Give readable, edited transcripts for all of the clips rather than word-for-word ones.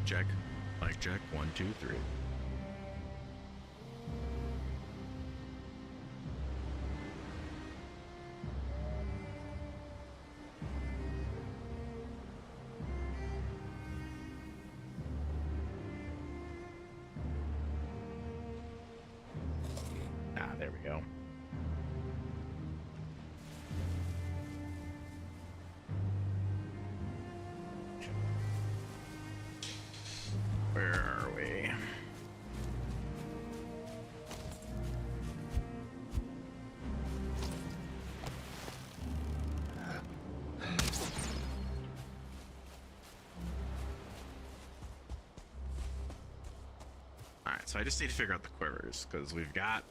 check. Mic check. 1, 2, 3. Ah, there we go. Where are we? Alright, so I just need to figure out the quivers, because we've got...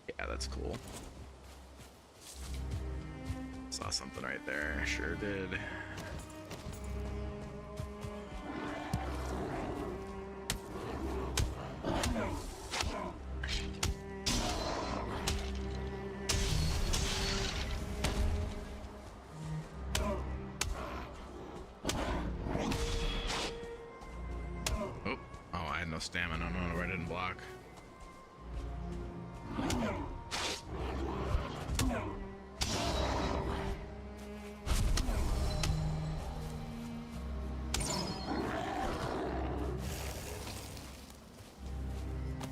Yeah, that's cool. Saw something right there. Sure did. Oh, I had no stamina. I don't know where I didn't block.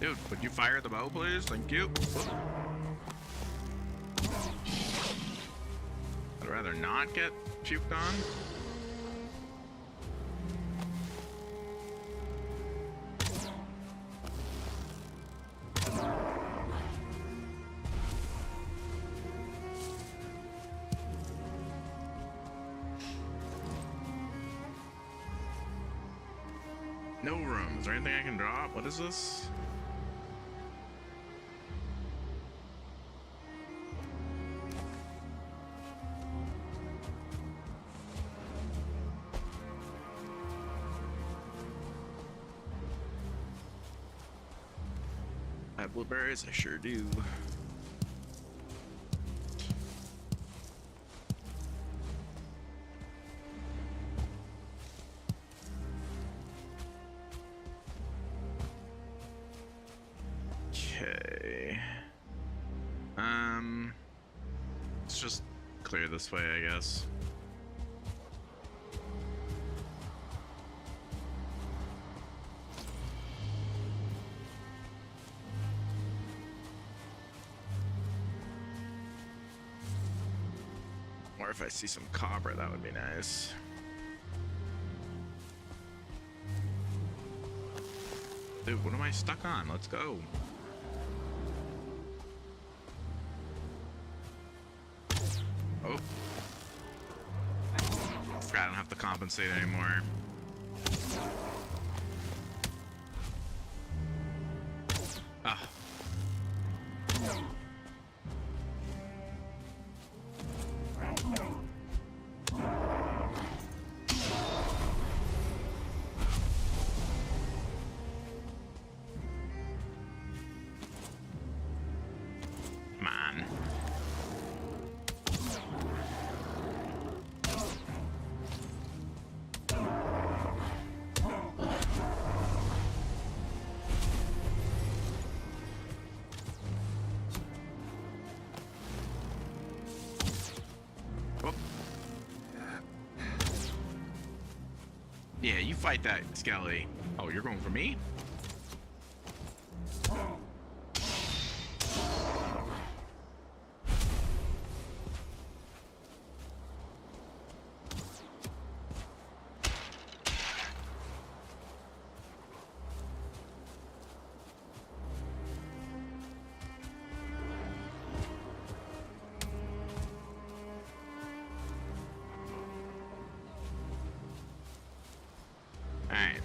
Dude, would you fire the bow, please? Thank you. I'd rather not get puked on. No room. Is there anything I can drop? What is this? Blueberries, I sure do. Okay. Let's just clear this way, I guess. Or if I see some copper, that would be nice. Dude, what am I stuck on? Let's go. Oh. I don't have to compensate anymore. Ah. Yeah, you fight that, Skelly. Oh, you're going for me?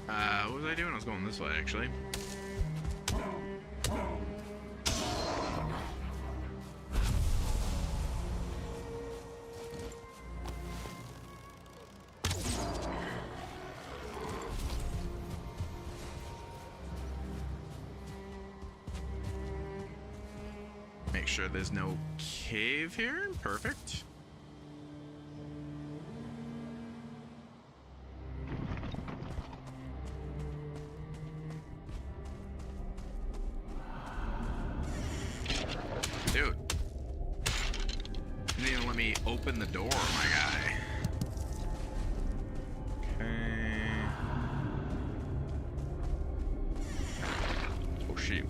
Alright, what was I doing? I was going this way, actually. Make sure there's no cave here. Perfect. me open the door, my guy. Okay. Oh, shit.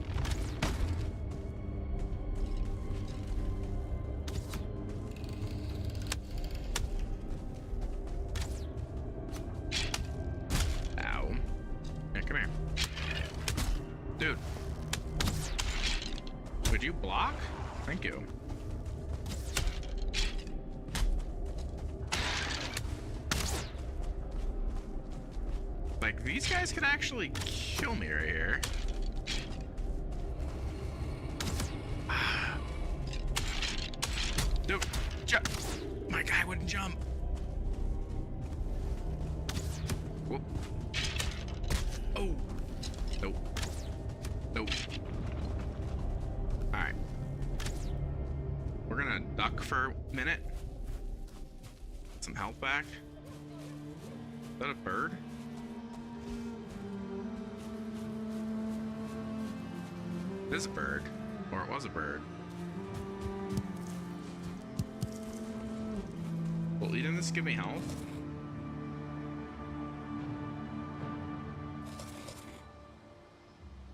Ow. Hey, come here. Dude. Would you block? Thank you. Like, these guys could actually kill me right here. Dude, jump. My guy wouldn't jump. Whoop. Oh. Nope. Nope. Alright. We're gonna duck for a minute. Get some health back. Is that a bird? It is a bird. Or it was a bird. Will eating this give me health?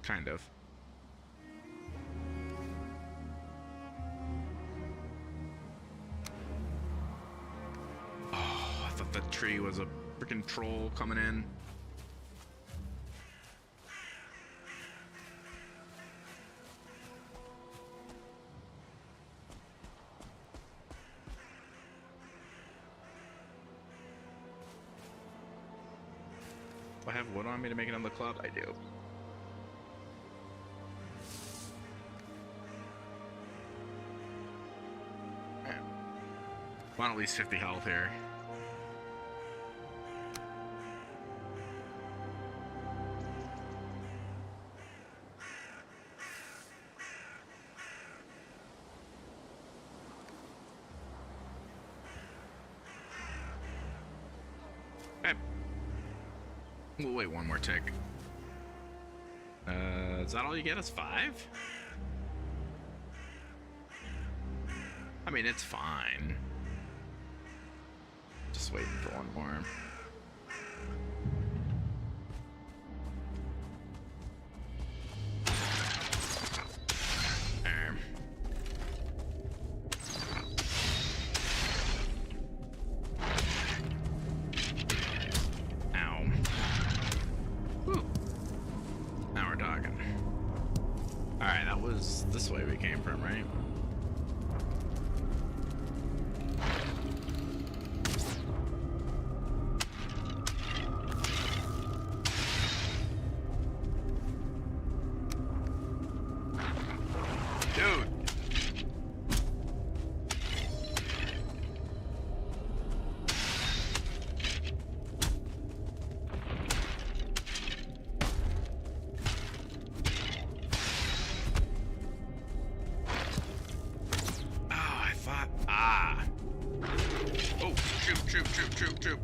Kind of. Oh, I thought that tree was a freaking troll coming in. Do I have wood on me to make it on the club? I do. Want at least 50 health here. Okay. We'll wait one more tick. Is that all you get? Is 5? I mean, it's fine. Just waiting for one more. There. Ow. Whew. Now we're talking. Alright, that was this way we came from, right? Troop.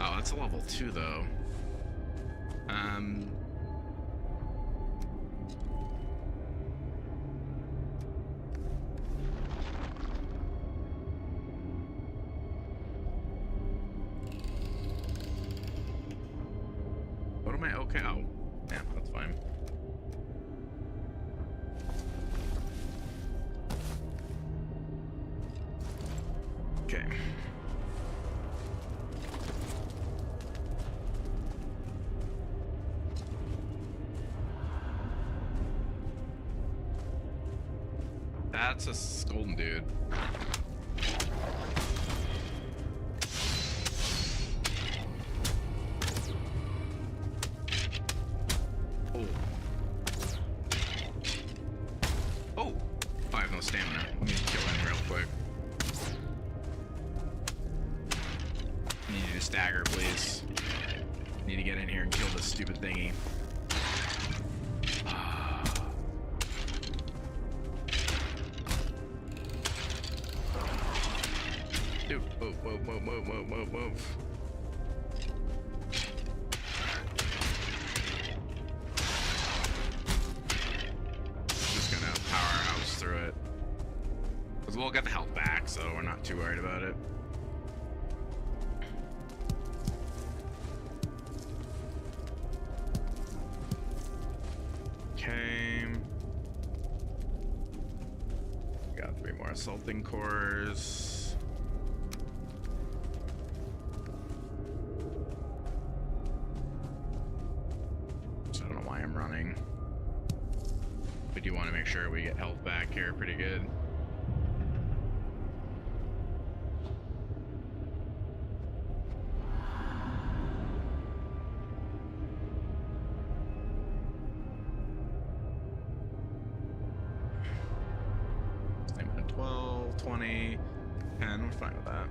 Oh, that's a level 2 though. What am I? Okay. Oh, yeah, that's fine. Okay. That's a golden dude. Oh, I have no stamina. Let me kill him real quick. I need you to stagger, please. Need to get in here and kill this stupid thingy. Dude, move. Just gonna powerhouse through it. Because we'll get the health back, so we're not too worried about it. Okay. Got 3 more assaulting cores. So I don't know why I'm running. We do want to make sure we get health back here pretty good. Same at 12, 20, 10, we're fine with that.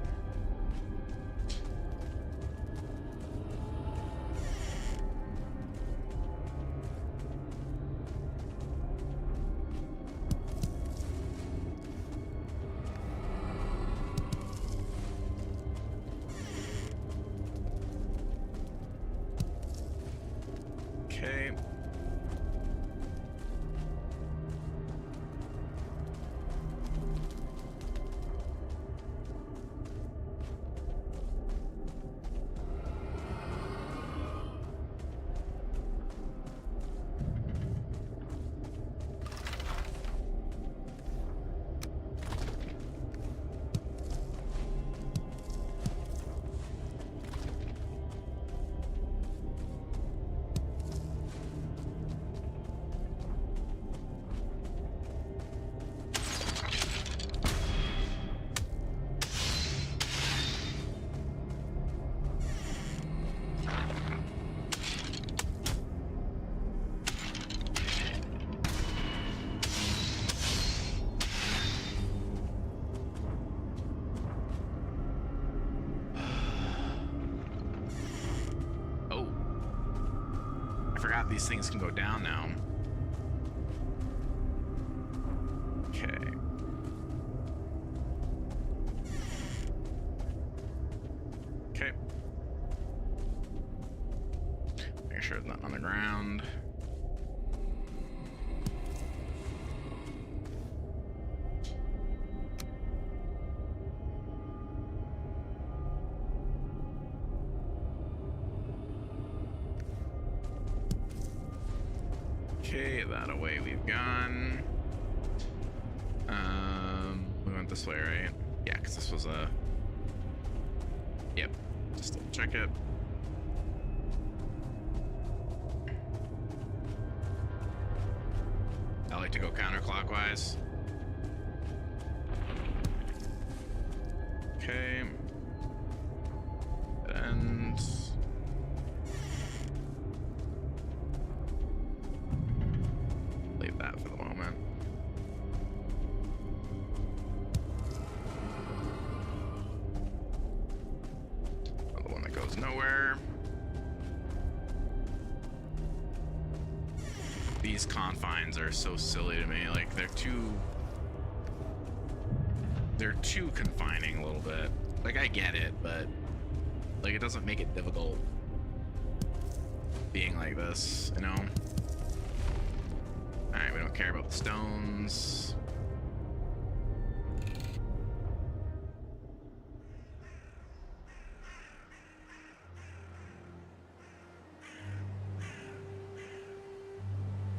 Okay. I forgot these things can go down now. Okay. Okay. Make sure it's not on the ground. Okay, that away we've gone. We went this way, right? Yeah, because this was a... Yep, just double check it. I like to go counterclockwise. Okay. It ends. Leave that for the moment. Another one that goes nowhere. These confines are so silly to me. Like, they're too confining a little bit. Like, I get it, but like, it doesn't make it difficult being like this, you know? Alright, we don't care about the stones.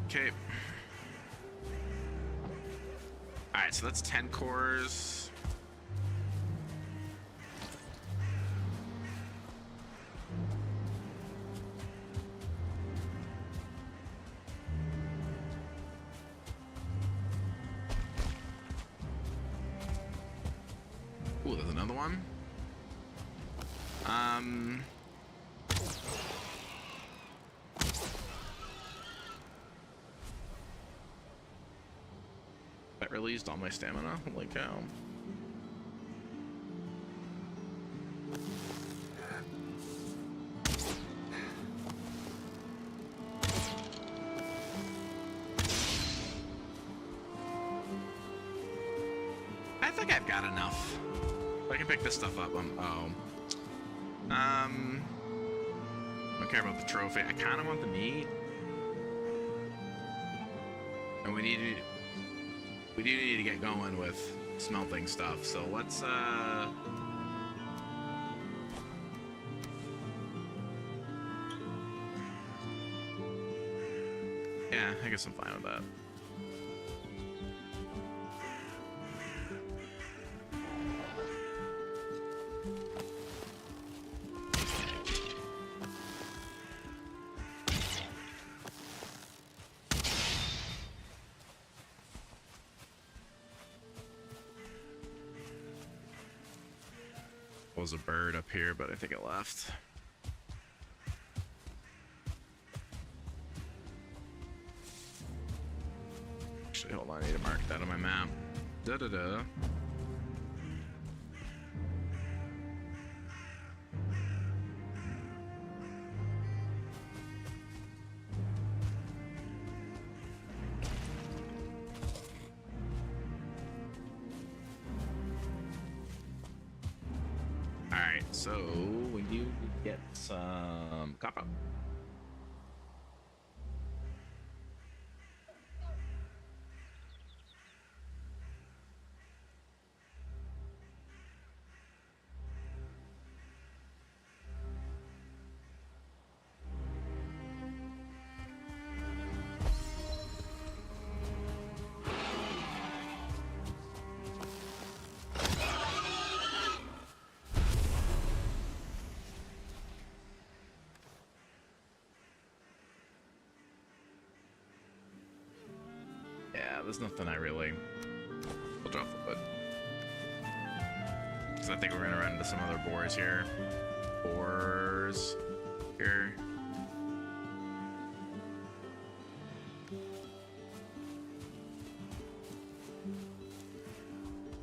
Okay. Alright, so that's 10 cores. Ooh, there's another one. That released all my stamina. Holy cow. I think I've got enough. I can pick this stuff up. I don't care about the trophy. I kind of want the meat. And we do need to get going with smelting stuff. So let's yeah, I guess I'm fine with that. Was a bird up here, but I think it left. Actually, hold on, I need to mark that on my map. Da-da-da. So we do get some copper. Yeah, there's nothing I really... We'll drop the wood. Because I think we're going to run into some other boars here. Boars... here.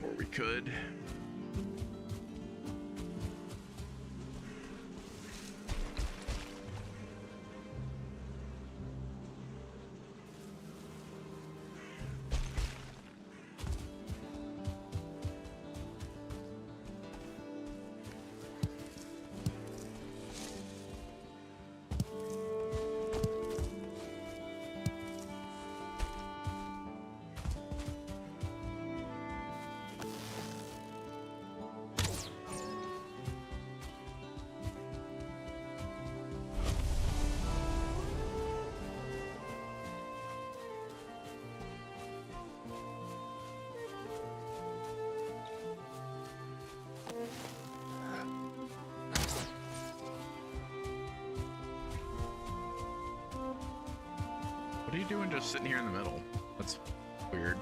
Or we could. What are you doing just sitting here in the middle? That's weird.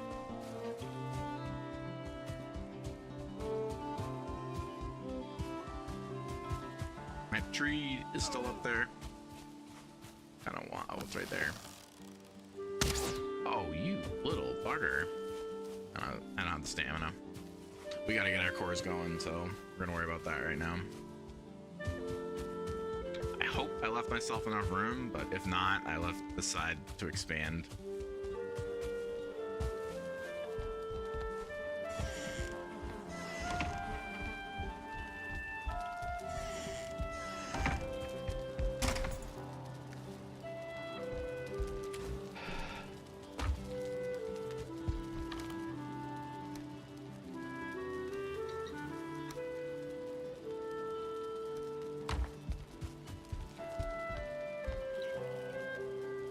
My tree is still up there. I don't want... Oh, it's right there. Oh, you little bugger. I don't have the stamina. We gotta get our cores going, so we're gonna worry about that right now. I hope I left myself enough room, but if not, I left the side to expand.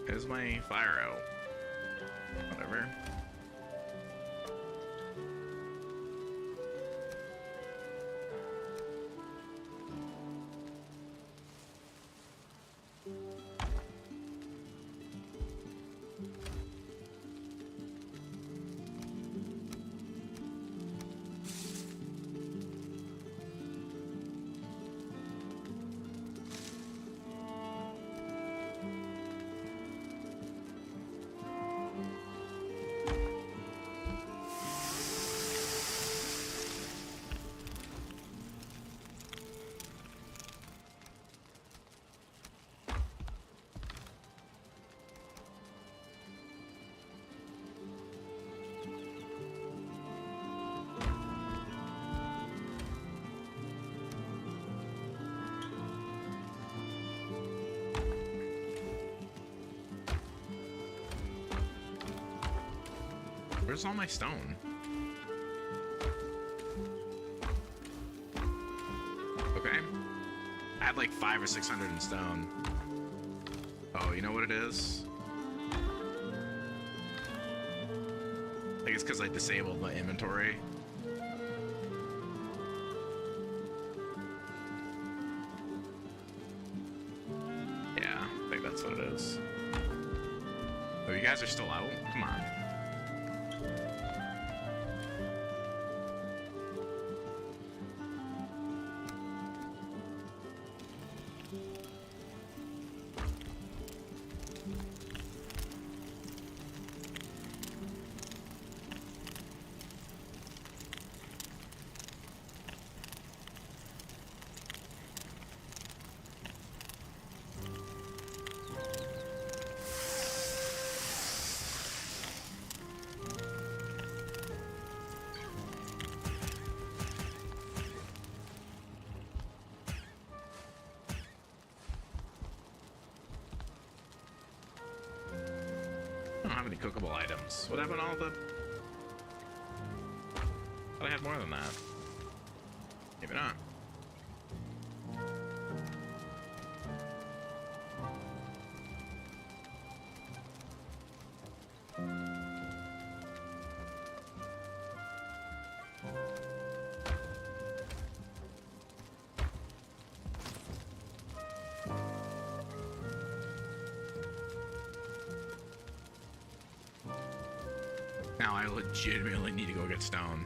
Is my fire out? Whatever. Where's all my stone? Okay. I had like 500 or 600 in stone. Oh, you know what it is? I think it's because I disabled my inventory. Yeah, I think that's what it is. Oh, you guys are still out? Come on. I don't have any cookable items. What happened to all the... I thought I had more than that. Maybe not. Now I legitimately need to go get stone.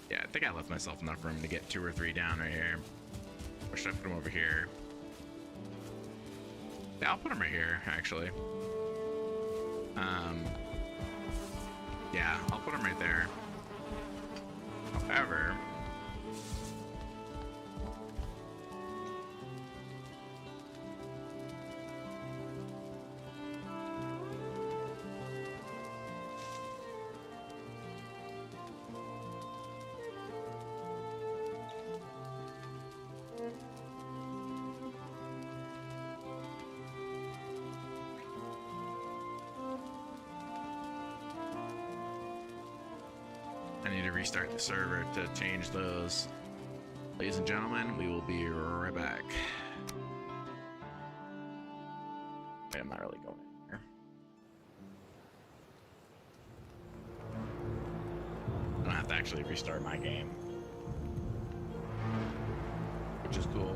Yeah, I think I left myself enough room to get 2 or 3 down right here. Or should I put them over here? Yeah, I'll put them right here, actually. Yeah, I'll put them right there. However... I need to restart the server to change those. Ladies and gentlemen, we will be right back. Wait, I'm not really going in here. I don't have to actually restart my game, which is cool.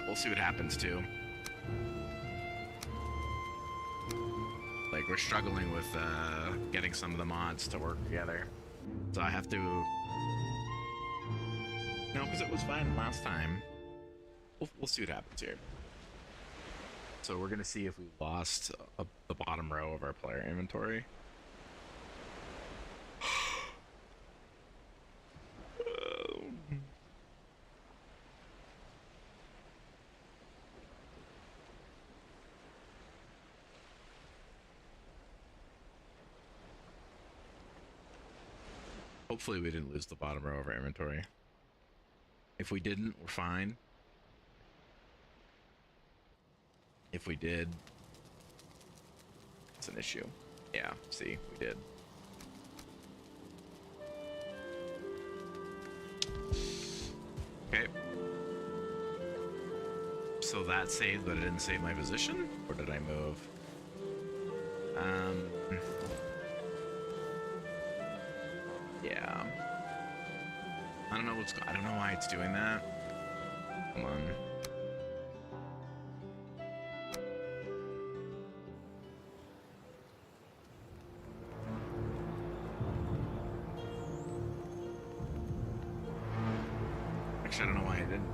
We'll see what happens too. Like, we're struggling with getting some of the mods to work together, so I have to. No, because it was fine last time. We'll see what happens here. So we're gonna see if we lost the bottom row of our player inventory. Hopefully we didn't lose the bottom row of our inventory. If we didn't, we're fine. If we did, it's an issue. Yeah, see, we did. Okay. So that saved, but it didn't save my position? Or did I move? Yeah. I don't know I don't know why it's doing that. Come on. I don't know why I didn't.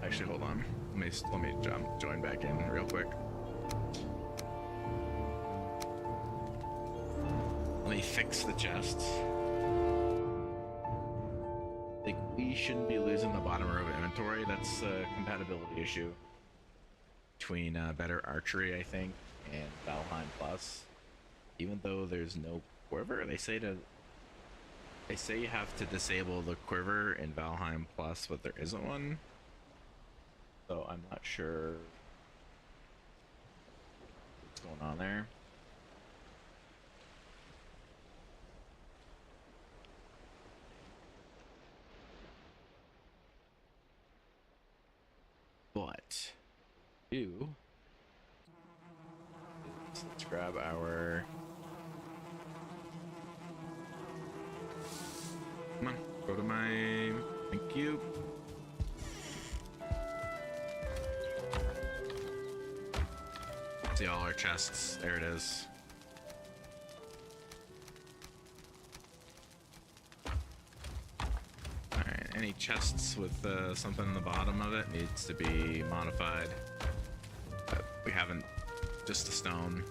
Actually, hold on. Let me join back in real quick. Let me fix the chests. Like, we shouldn't be losing the bottom row of inventory. That's a compatibility issue between better archery, I think, and Valheim Plus. Even though there's no quiver, they say you have to disable the quiver in Valheim Plus, but there isn't one. So I'm not sure what's going on there. But let's grab our. Come on, go to my. Thank you. See all our chests. There it is. Alright, any chests with something in the bottom of it needs to be modified. But we haven't. Just a stone.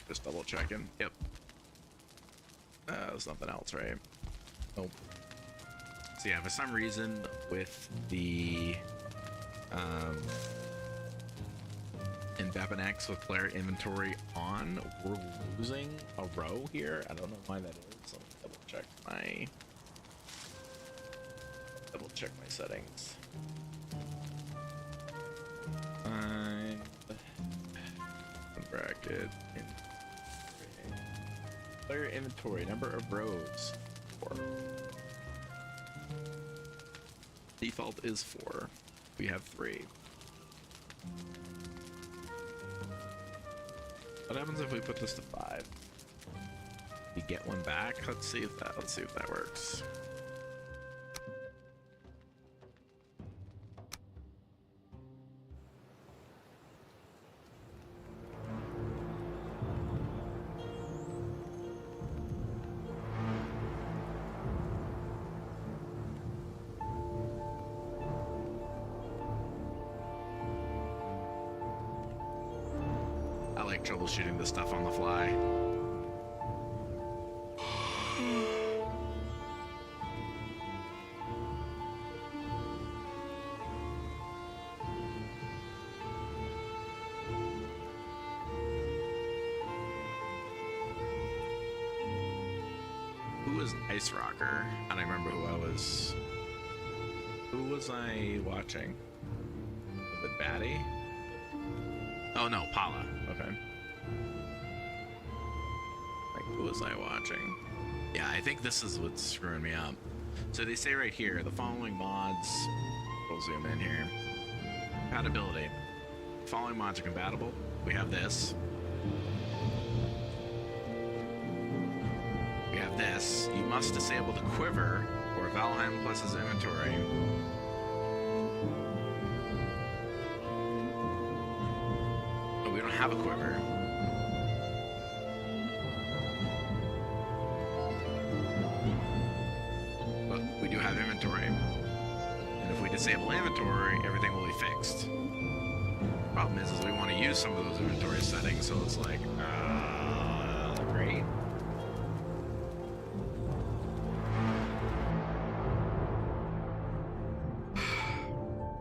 Just double checking. Yep. There's nothing else, right? Nope. So yeah, for some reason with the in NVENC with player inventory on, we're losing a row here. I don't know why that is. Let me double check my settings. Find bracket in player inventory, number of rows 4. Default is 4. We have 3. What happens if we put this to 5? We get one back. Let's see if that works. I like troubleshooting this stuff on the fly. Who was Ice Rocker? I don't remember who I was. Who was I watching? Was it Batty? Oh no, Paula. Okay. Like, who was I watching? Yeah, I think this is what's screwing me up. So they say right here, the following mods. We'll zoom in here. Compatibility. The following mods are compatible. We have this. We have this. You must disable the quiver or Valheim Plus's inventory. But we don't have a quiver. But we do have inventory. And if we disable inventory, everything will be fixed. Problem is we want to use some of those inventory settings, so it's like, great.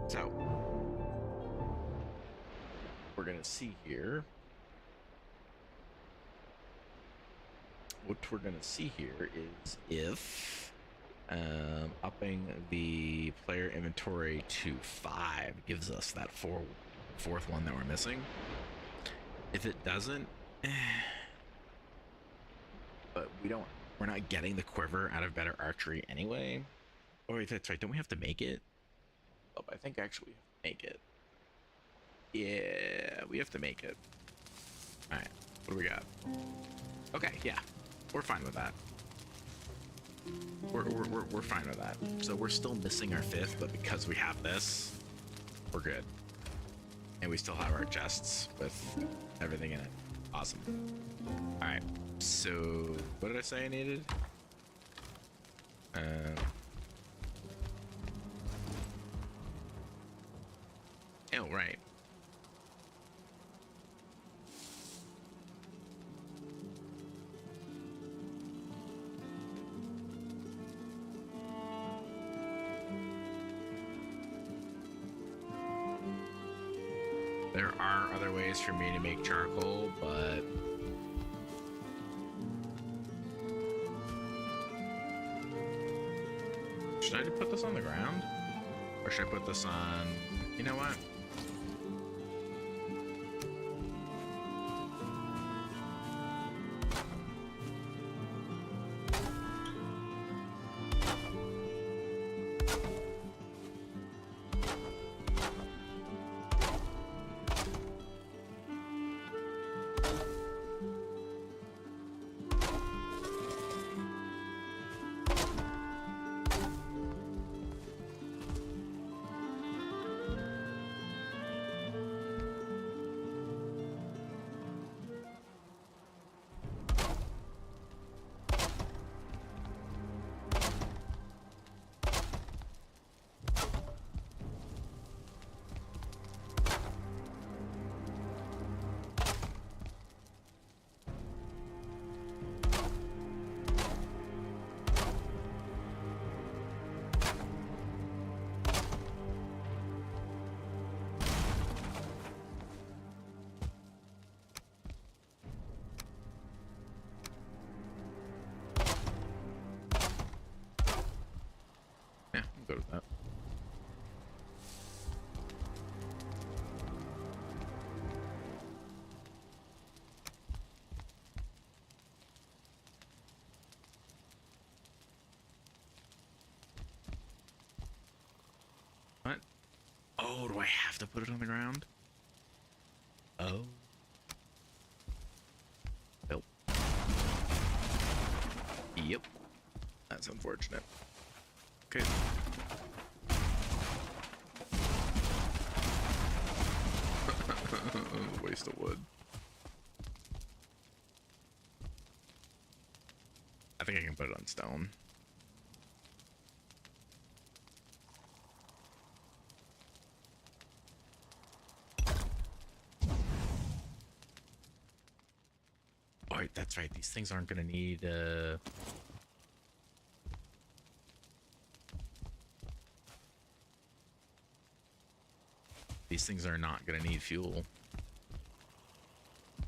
So, we're gonna see here. What we're gonna see here is if upping the player inventory to 5 gives us that fourth one that we're missing. If it doesn't, but we're not getting the quiver out of better archery anyway. Oh wait, that's right. Don't we have to make it? Oh, I think actually we have to make it. Yeah, we have to make it. All right, what do we got? Okay, yeah, we're fine with that. We're fine with that. So we're still missing our 5th, but because we have this, we're good. And we still have our chests with everything in it. Awesome. All right. So what did I say I needed? Oh, right. There are other ways for me to make charcoal, but should I put this on the ground? Or should I put this on... You know what? Yeah, I'm good with that. What? Oh, do I have to put it on the ground? Oh. Nope. Yep. That's unfortunate. Okay. Waste of wood. I think I can put it on stone. Oh, wait, that's right. These things aren't going to need... These things are not going to need fuel.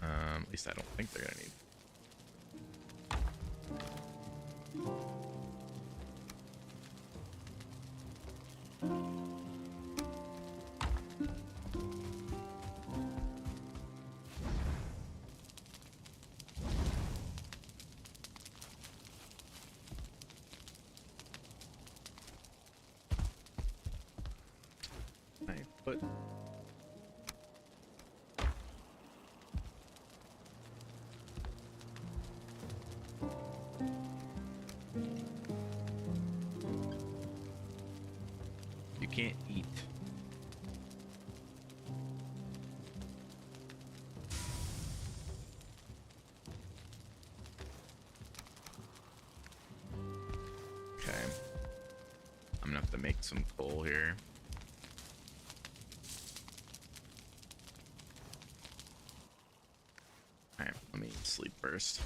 At least I don't think they're going to need. But you can't eat. Okay. I'm gonna have to make some coal here. Alright, let me sleep first.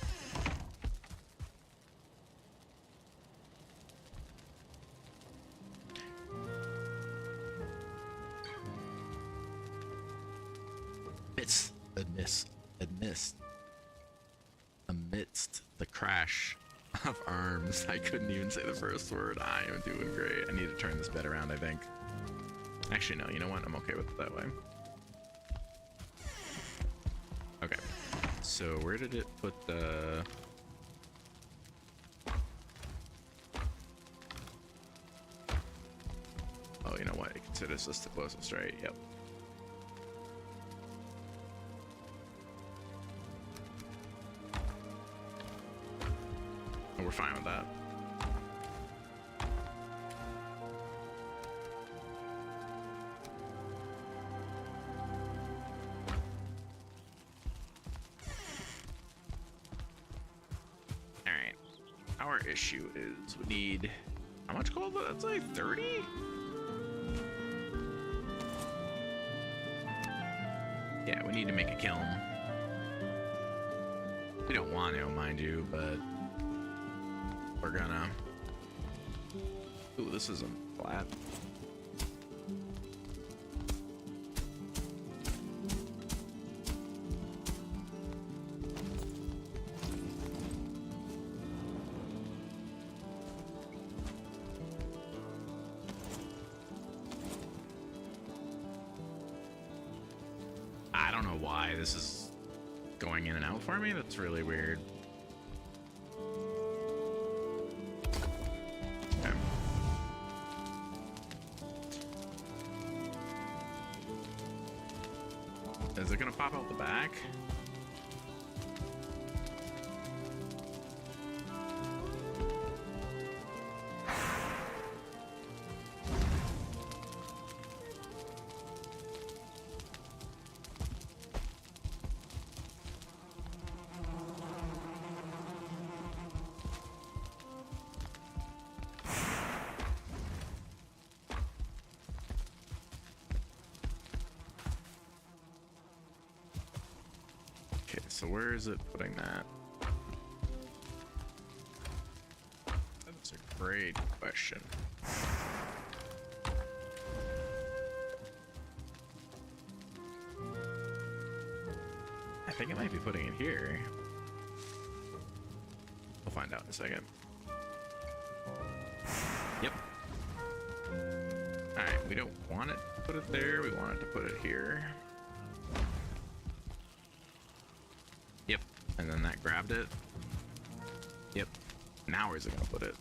Amidst the crash of arms, I couldn't even say the first word. I am doing great. I need to turn this bed around, I think. Actually, no, you know what? I'm okay with it that way. Okay, so where did it put the... Oh, you know what? It considers this the closest, right? Yep. We're fine with that. All right. Our issue is we need How much coal? That's like 30? Yeah, we need to make a kiln. We don't want to, mind you, but we're gonna. Ooh, this isn't flat. I don't know why this is going in and out for me. That's really weird. Okay. Is it gonna pop out the back? So where is it putting that? That's a great question. I think it might be putting it here. We'll find out in a second. Yep. Alright, we don't want it to put it there, we want it to put it here. Yep, and then that grabbed it. Yep, now where's it gonna put it?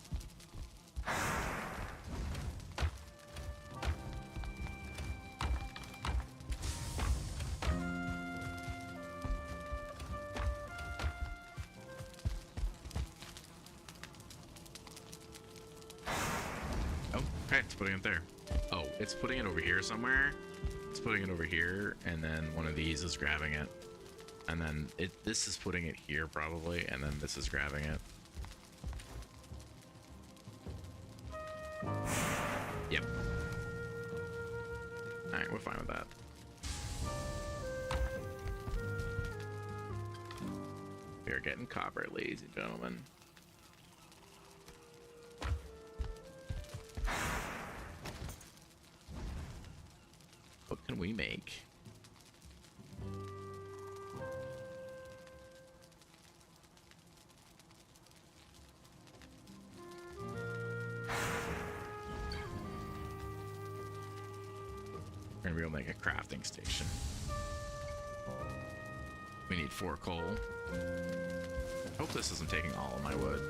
Oh, okay, it's putting it there. Oh, it's putting it over here somewhere. It's putting it over here, and then one of these is grabbing it. And then this is putting it here probably, and then this is grabbing it. Yep. Alright, we're fine with that. We are getting copper, ladies and gentlemen. What can we make? We're gonna be able to make a crafting station. We need 4 coal. Hope this isn't taking all of my wood.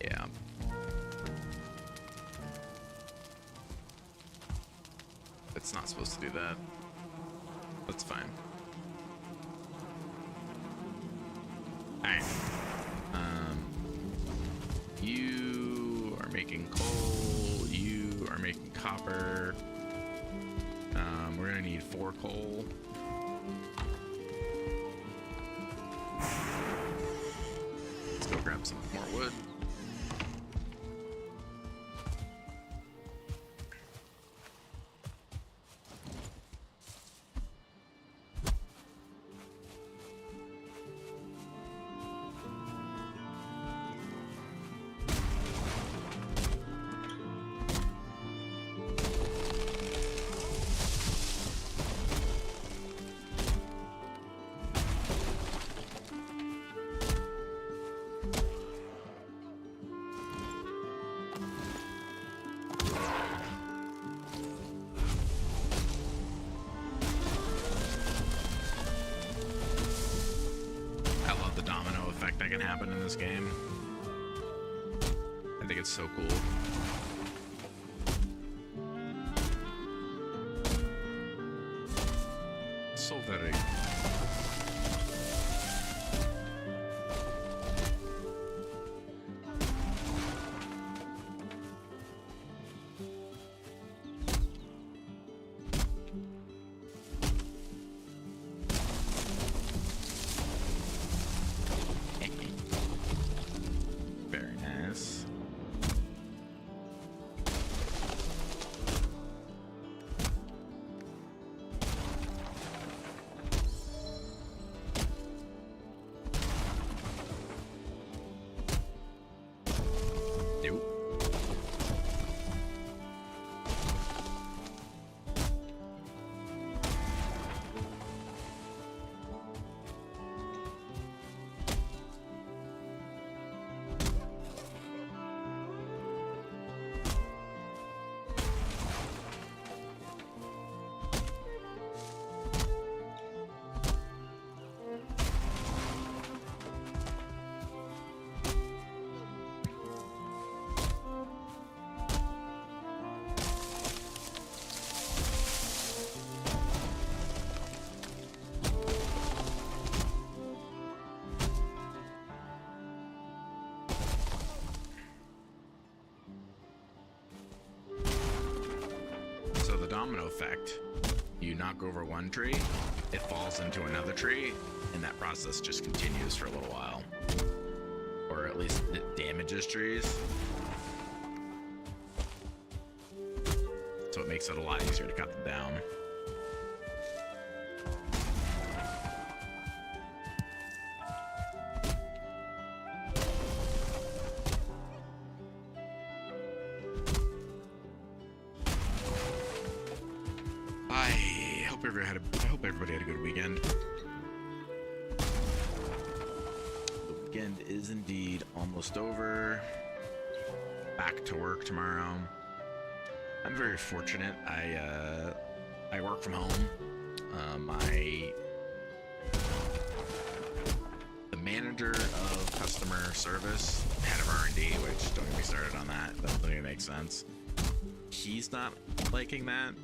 Yeah. It's not supposed to do that. That's fine. Alright. You are making coal. You are making copper. We're gonna need 4 coal. Let's go grab some more wood. That can happen in this game. I think it's so cool. So very. domino effect. You knock over one tree, it falls into another tree, and that process just continues for a little while. Or at least it damages trees. So it makes it a lot easier to cut them down. I hope everybody had a good weekend. The weekend is indeed almost over. Back to work tomorrow. I'm very fortunate. I work from home. The manager of customer service, head of R&D, which don't get me started on that. That doesn't even make sense. He's not liking that.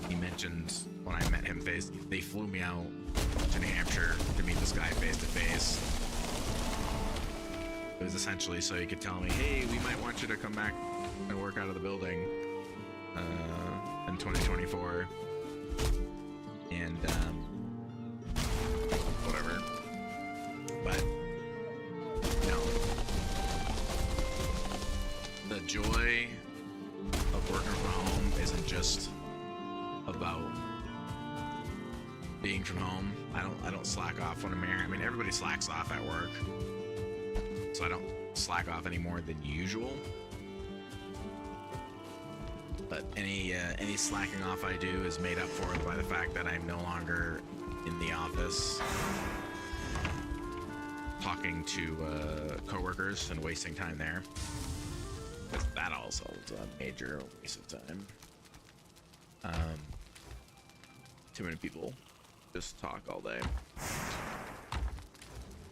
He mentioned when I met him they flew me out to New Hampshire to meet this guy face to face. It was essentially so he could tell me, hey, we might want you to come back and work out of the building in 2024. And whatever. But the joy of working from home isn't just about being from home. I don't slack off when I'm here. I mean, everybody slacks off at work, so I don't slack off any more than usual. But any slacking off I do is made up for by the fact that I'm no longer in the office talking to coworkers and wasting time there. But that also was a major waste of time. Too many people just talk all day.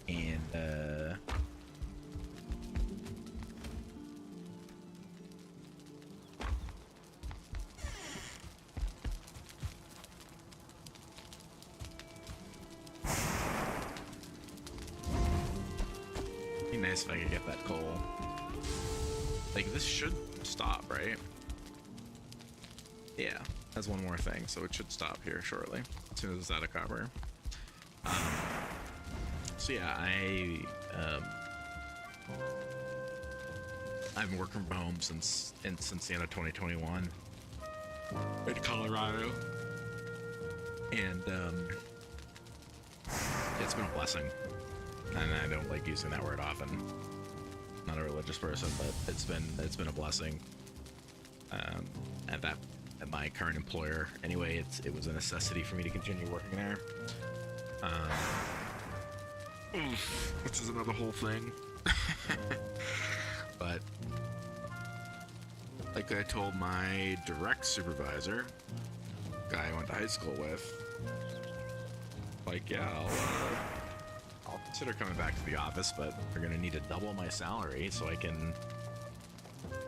And be nice if I could get that coal. Like, this should stop, right? Yeah, that's one more thing, so it should stop here shortly, as soon as it's out of copper. So yeah, I've been working from home since the end of 2021 in Colorado, and it's been a blessing. And I don't like using that word often. I'm not a religious person, but it's been a blessing. At my current employer, anyway, it was a necessity for me to continue working there. Which is another whole thing. But like I told my direct supervisor, guy I went to high school with, like, yeah, I'll consider coming back to the office, but we're gonna need to double my salary so I can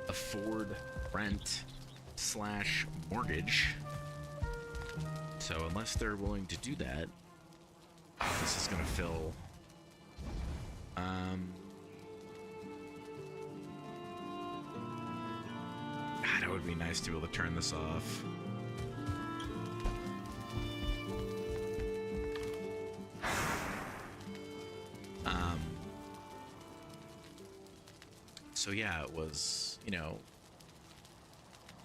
afford rent / mortgage. So unless they're willing to do that, this is gonna fill. God, it would be nice to be able to turn this off. So yeah, it was,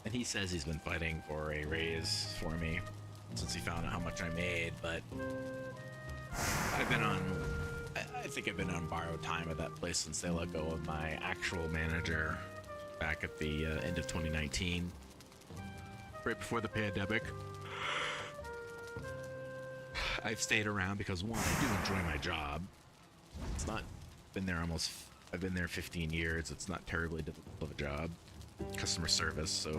and he says he's been fighting for a raise for me since he found out how much I made, but I think I've been on borrowed time at that place since they let go of my actual manager back at the end of 2019, right before the pandemic. I've stayed around because, one, I do enjoy my job. It's not been there I've been there 15 years. It's not terribly difficult of a job. Customer service, so,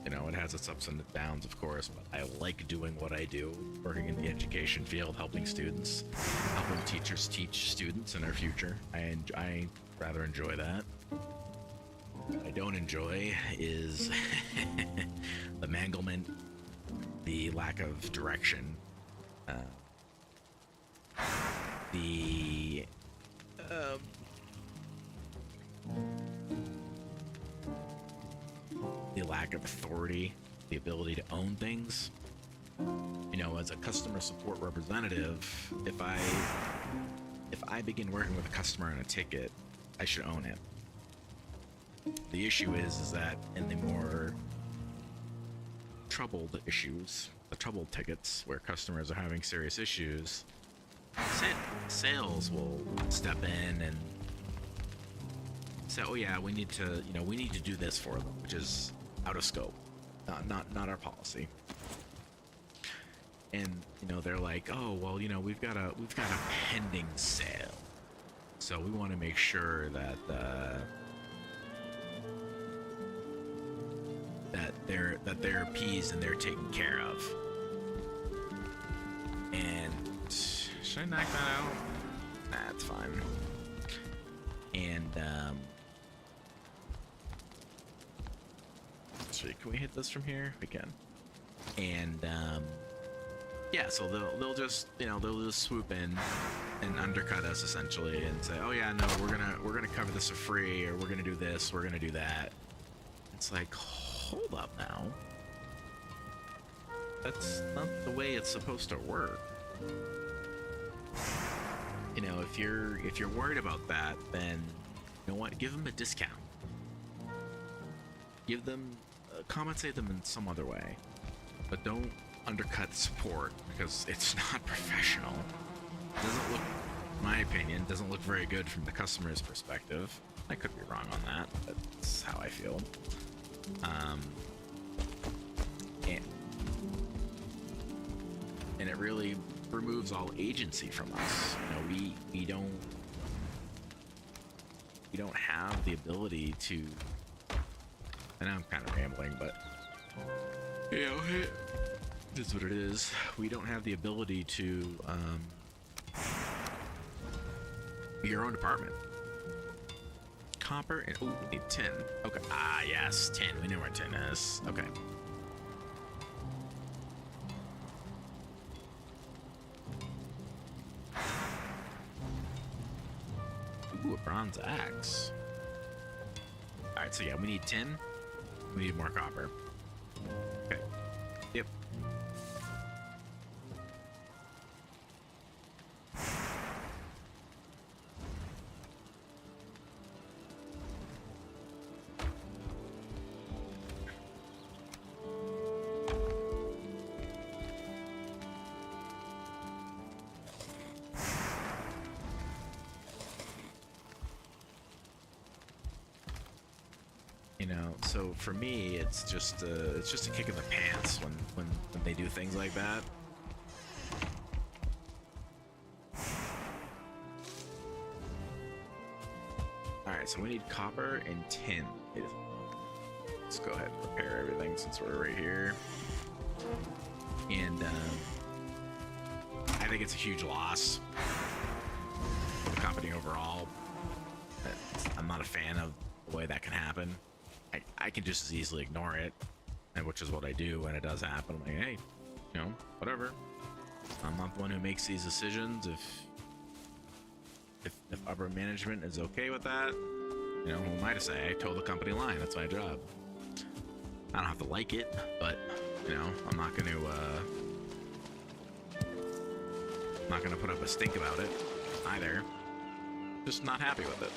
it has its ups and downs, of course, but I like doing what I do, working in the education field, helping students, helping teachers teach students in our future. I rather enjoy that. What I don't enjoy is the manglement, the lack of direction, the the lack of authority, the ability to own things. You know, as a customer support representative, if I begin working with a customer on a ticket, I should own it. The issue is that in the more troubled issues, the troubled tickets where customers are having serious issues, sales will step in and say, "Oh yeah, we need to, we need to do this for them," which is out of scope, not our policy. And they're like, "Oh well, we've got a pending sale, so we want to make sure that they're appeased and they're taken care of." And should I knock that out? Nah, it's fine. And actually, can we hit this from here? We can. And yeah, so they'll just swoop in and undercut us essentially and say, "Oh yeah, no, we're gonna cover this for free, or we're gonna do this, we're gonna do that." It's like, hold up now. That's not the way it's supposed to work. If you're worried about that, then you know what? Give them a discount. Give them, compensate them in some other way, but don't undercut support because it's not professional. It doesn't look, in my opinion, doesn't look very good from the customer's perspective. I could be wrong on that, but that's how I feel. And it really removes all agency from us. We don't have the ability to. I know I'm kind of rambling, but it is what it is. We don't have the ability to be your own department. Copper and we need tin. Okay. Ah, yes, tin. We know where tin is. Okay. Ooh, a bronze axe. All right, so yeah, we need tin. We need more copper. Okay. Yep. So for me, it's just a kick in the pants when they do things like that. All right, so we need copper and tin. Let's go ahead and repair everything since we're right here. And I think it's a huge loss for the company overall. I'm not a fan of the way that can happen. I can just as easily ignore it, and which is what I do when it does happen. I'm like, hey, whatever. I'm not the one who makes these decisions. If upper management is okay with that, who am I to say? I toe the company line. That's my job. I don't have to like it, but I'm not going to put up a stink about it either. Just not happy with it.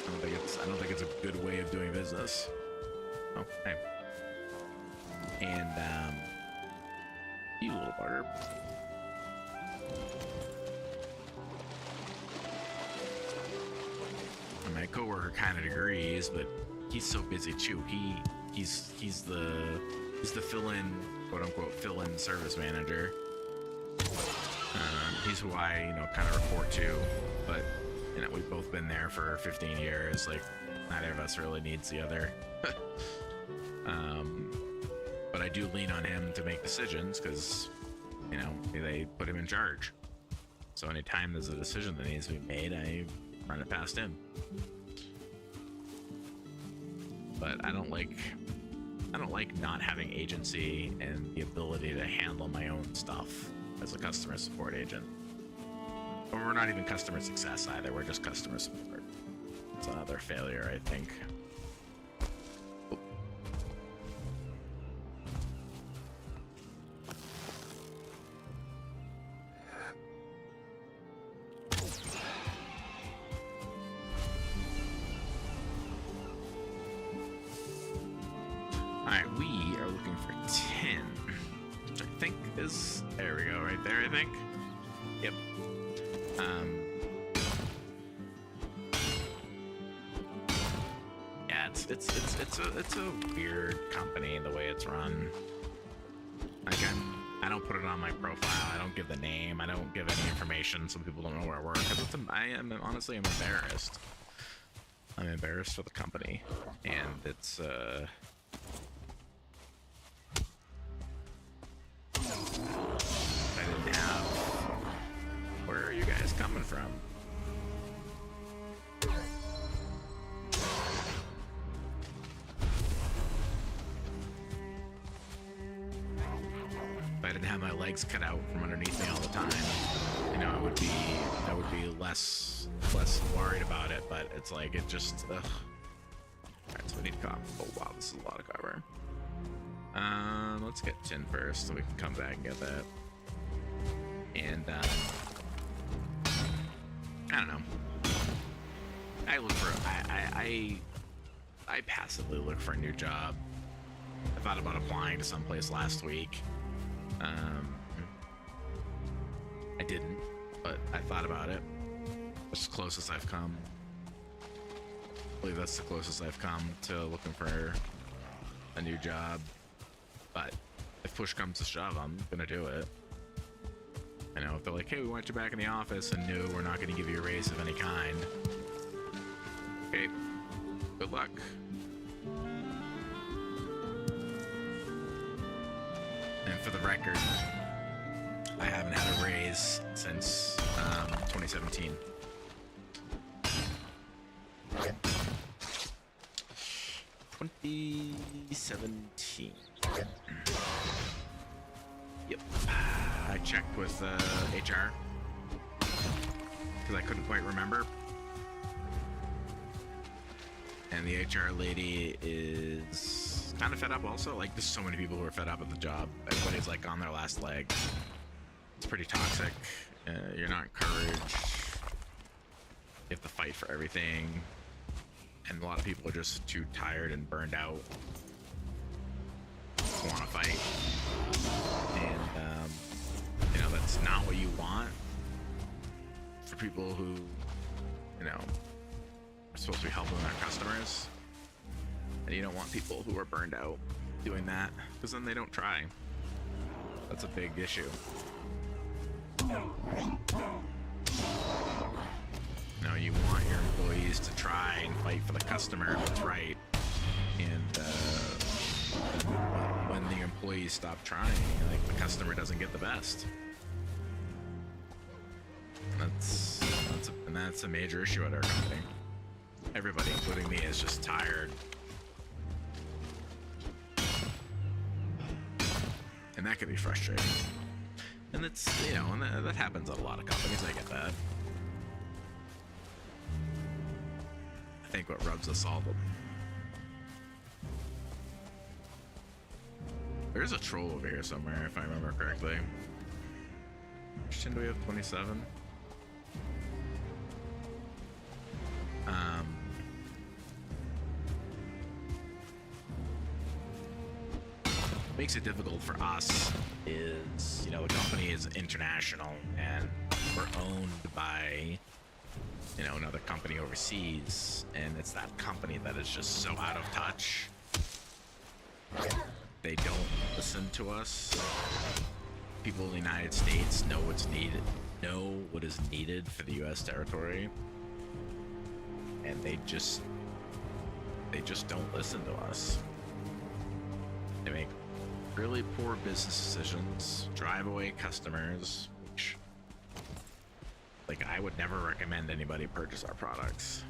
I don't think it's a good way of doing business. Okay. And you little bugger. And my coworker kind of agrees, but he's so busy too. He's the fill-in, quote unquote, fill-in service manager. He's who I kind of report to, but we've both been there for 15 years. Like, neither of us really needs the other. But I do lean on him to make decisions because, they put him in charge. So anytime there's a decision that needs to be made, I run it past him. But I don't like not having agency and the ability to handle my own stuff as a customer support agent. Or we're not even customer success either, we're just customer support. It's another failure, I think. is, there we go, right there, I think. Yep. Yeah, it's a weird company the way it's run. Like I don't put it on my profile. I don't give the name. I don't give any information so people don't know where I work. Because honestly, I'm embarrassed. I'm embarrassed for the company, and it's I didn't have. Where are you guys coming from? If I didn't have my legs cut out from underneath me all the time, you know, I would be less worried about it. But it's like it just. Ugh. All right, so we need copper. Oh wow, this is a lot of copper. Let's get tin first, so we can come back and get that. And I don't know. I look for I passively look for a new job. I thought about applying to someplace last week. I didn't, but I thought about it. It's the closest I've come. I believe that's the closest I've come to looking for a new job. But if push comes to shove, I'm gonna do it. I know if they're like, hey, we want you back in the office, and no, we're not gonna give you a raise of any kind. Okay, good luck. And for the record, I haven't had a raise since 2017. Yep. I checked with HR because I couldn't quite remember. And the HR lady is kind of fed up also. Like, there's so many people who are fed up at the job. Everybody's like on their last leg. It's pretty toxic. You're not encouraged. You have to fight for everything. And a lot of people are just too tired and burned out to want to fight. And, you know, that's not what you want for people who, you know, are supposed to be helping their customers. And you don't want people who are burned out doing that, because then they don't try. That's a big issue. No, you want your employees to try and fight for the customer what's right. And when the employees stop trying, like, the customer doesn't get the best. That's a major issue at our company. Everybody, including me, is just tired. And that can be frustrating. And it's, you know, and that happens at a lot of companies. I get that. I think what rubs us all. There's a troll over here somewhere, if I remember correctly. Which do we have? 27. Makes it difficult for us is, you know, the company is international and we're owned by, you know, another company overseas, and it's that company that is just so out of touch. They don't listen to us. People in the United States know what's needed, know what is needed for the U.S. territory, and they just don't listen to us. They make really poor business decisions, drive away customers, which, like, I would never recommend anybody purchase our products.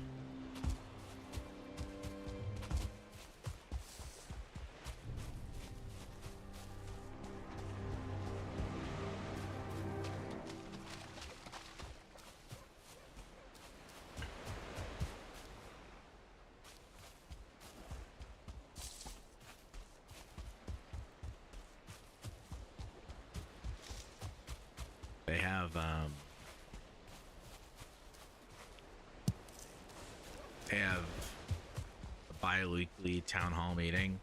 They have a bi-weekly town hall meeting.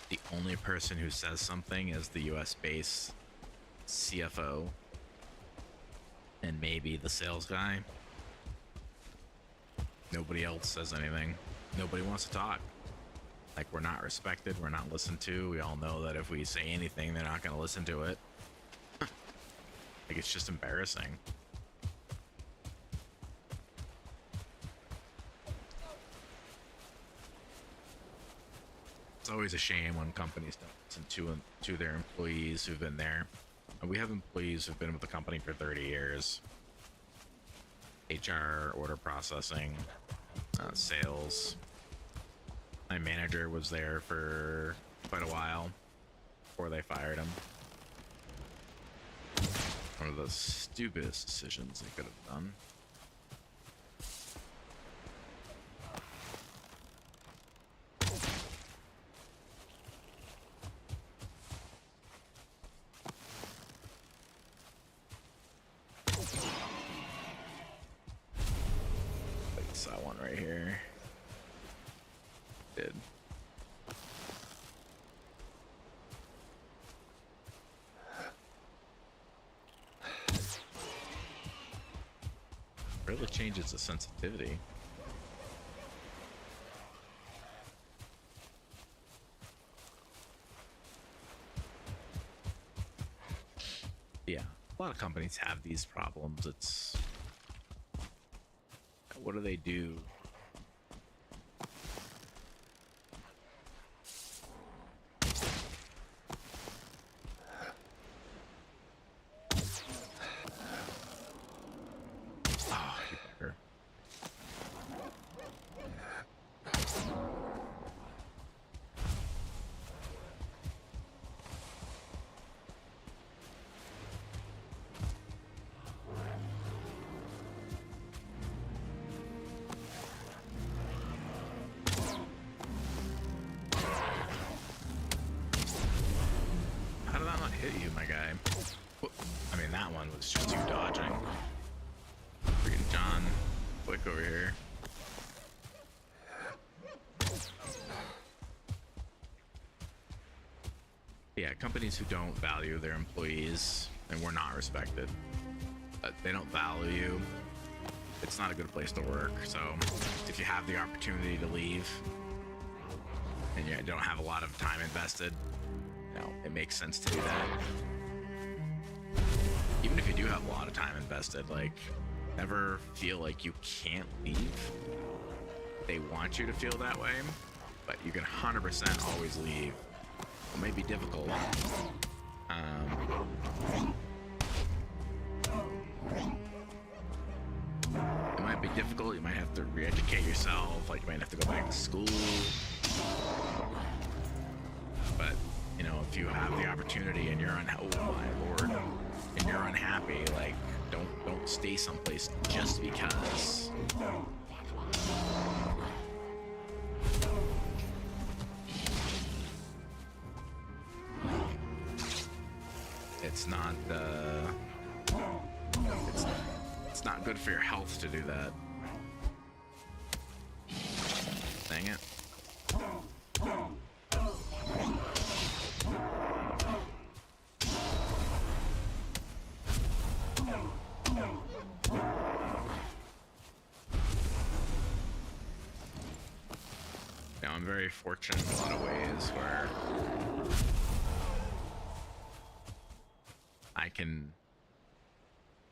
The only person who says something is the US base CFO, and maybe the sales guy. Nobody else says anything. Nobody wants to talk. Like, we're not respected, we're not listened to. We all know that if we say anything, they're not going to listen to it. Like, it's just embarrassing. It's always a shame when companies don't listen to their employees who've been there. And we have employees who've been with the company for 30 years. HR, order processing, sales. My manager was there for quite a while before they fired him. One of the stupidest decisions they could have done. I saw one right here. Did. Really changes the sensitivity. Yeah, a lot of companies have these problems. It's, what do they do? Hit you, my guy. I mean, that one was just you dodging. Freaking John, quick over here. Yeah, companies who don't value their employees and we're not respected. They don't value you. It's not a good place to work. So if you have the opportunity to leave and you don't have a lot of time invested, no, it makes sense to do that. Even if you do have a lot of time invested, like, never feel like you can't leave. They want you to feel that way, but you can 100% always leave. It may be difficult. It might be difficult. You might have to re-educate yourself. Like, you might have to go back to school. But you know, if you have the opportunity and you're oh my lord, and you're unhappy, like, don't stay someplace just because. It's not it's not good for your health to do that. Dang it. Now, I'm very fortunate in a lot of ways where I can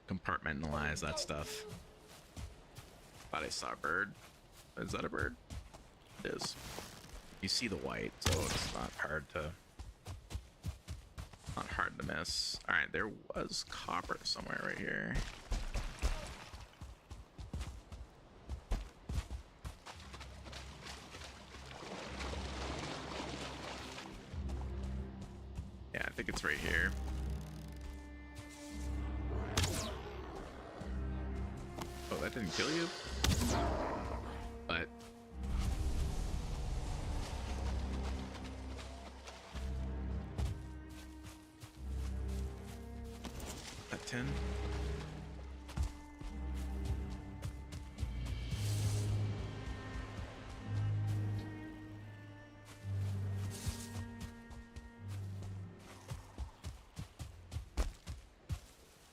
compartmentalize that stuff. Thought I saw a bird. Is that a bird? It is. You see the white, so it's not hard to miss. All right, there was copper somewhere right here. Yeah, I think it's right here. Oh, that didn't kill you? But that 10.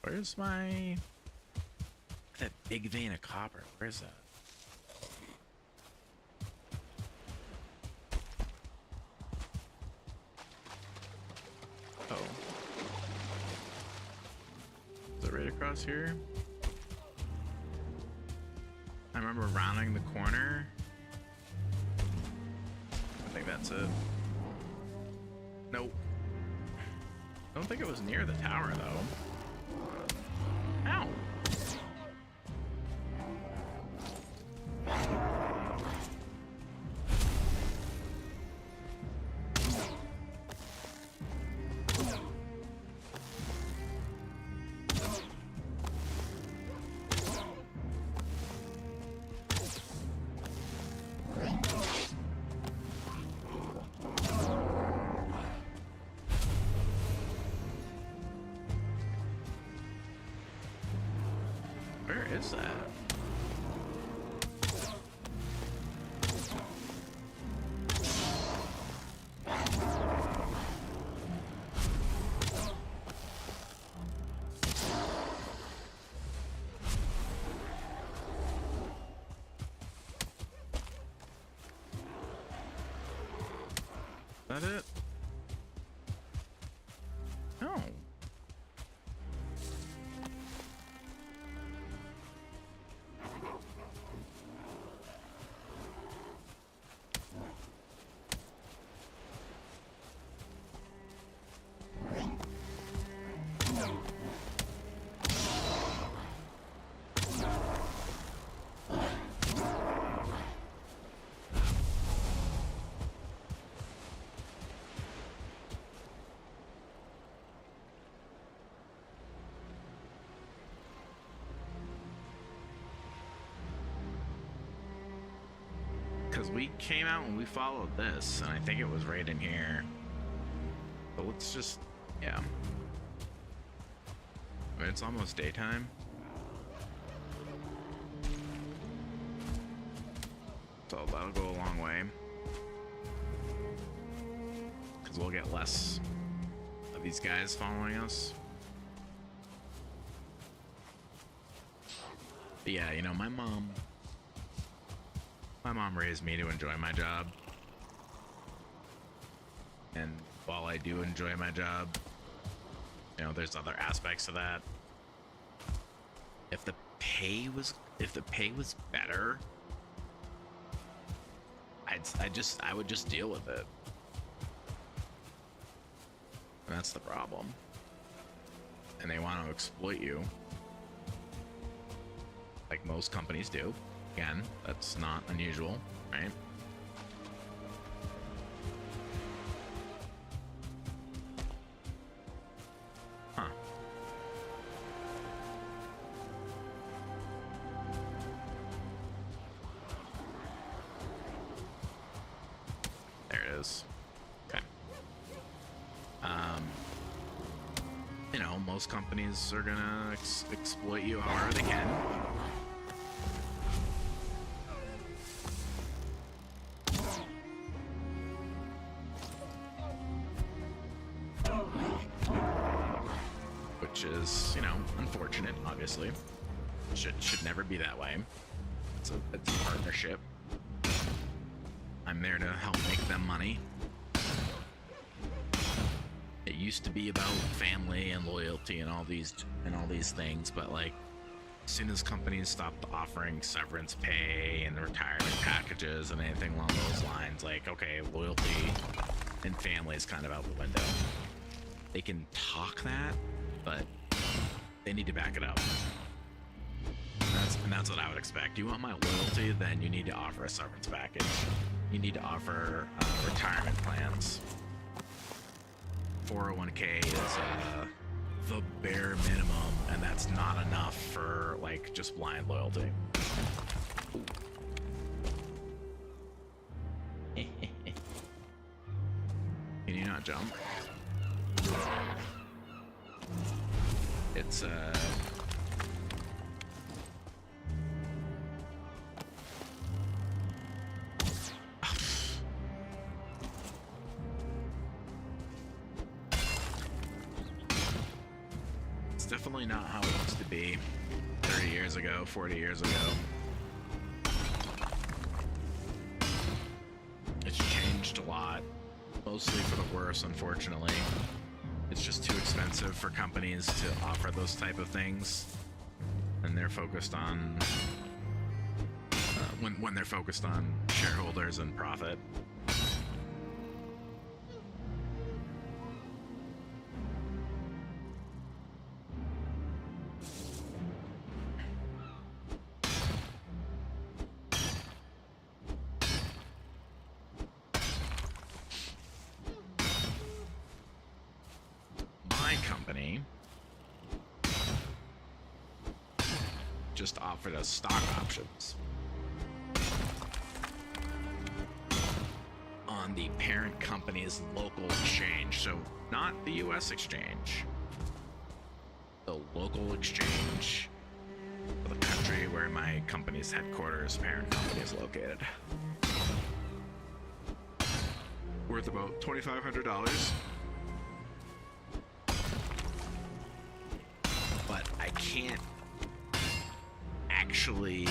Where's my... that big vein of copper? Where's that? Oh. Is it right across here? I remember rounding the corner. I think that's it. Nope. I don't think it was near the tower, though. Ow! Where is that? Is that it? No. Because we came out and we followed this, and I think it was right in here. But let's just, yeah. I mean, it's almost daytime. So that'll go a long way. Because we'll get less of these guys following us. But yeah, you know, my mom raised me to enjoy my job. And while I do enjoy my job, you know, there's other aspects of that. If the pay was better, I would just deal with it. And that's the problem. And they want to exploit you, like most companies do. Again, that's not unusual, right? Huh. There it is. Okay. You know, most companies are gonna exploit you however they can. Which is, you know, unfortunate, obviously. Should never be that way. It's a partnership. I'm there to help make them money. It used to be about family and loyalty and all these things, but like as soon as companies stopped offering severance pay and retirement packages and anything along those lines, like, okay, loyalty and family is kind of out the window. They can talk that, but they need to back it up. And that's what I would expect. You want my loyalty, then you need to offer a severance package. You need to offer retirement plans. 401k is the bare minimum, and that's not enough for like just blind loyalty. Can you not jump? It's definitely not how it used to be 30 years ago, 40 years ago. It's changed a lot, mostly for the worse, unfortunately. It's just too expensive for companies to offer those type of things, and they're focused on when they're focused on shareholders and profit. Just offered us stock options on the parent company's local exchange. So not the US exchange, the local exchange for the country where my company's headquarters, parent company, is located. Worth about $2,500. But I can't actually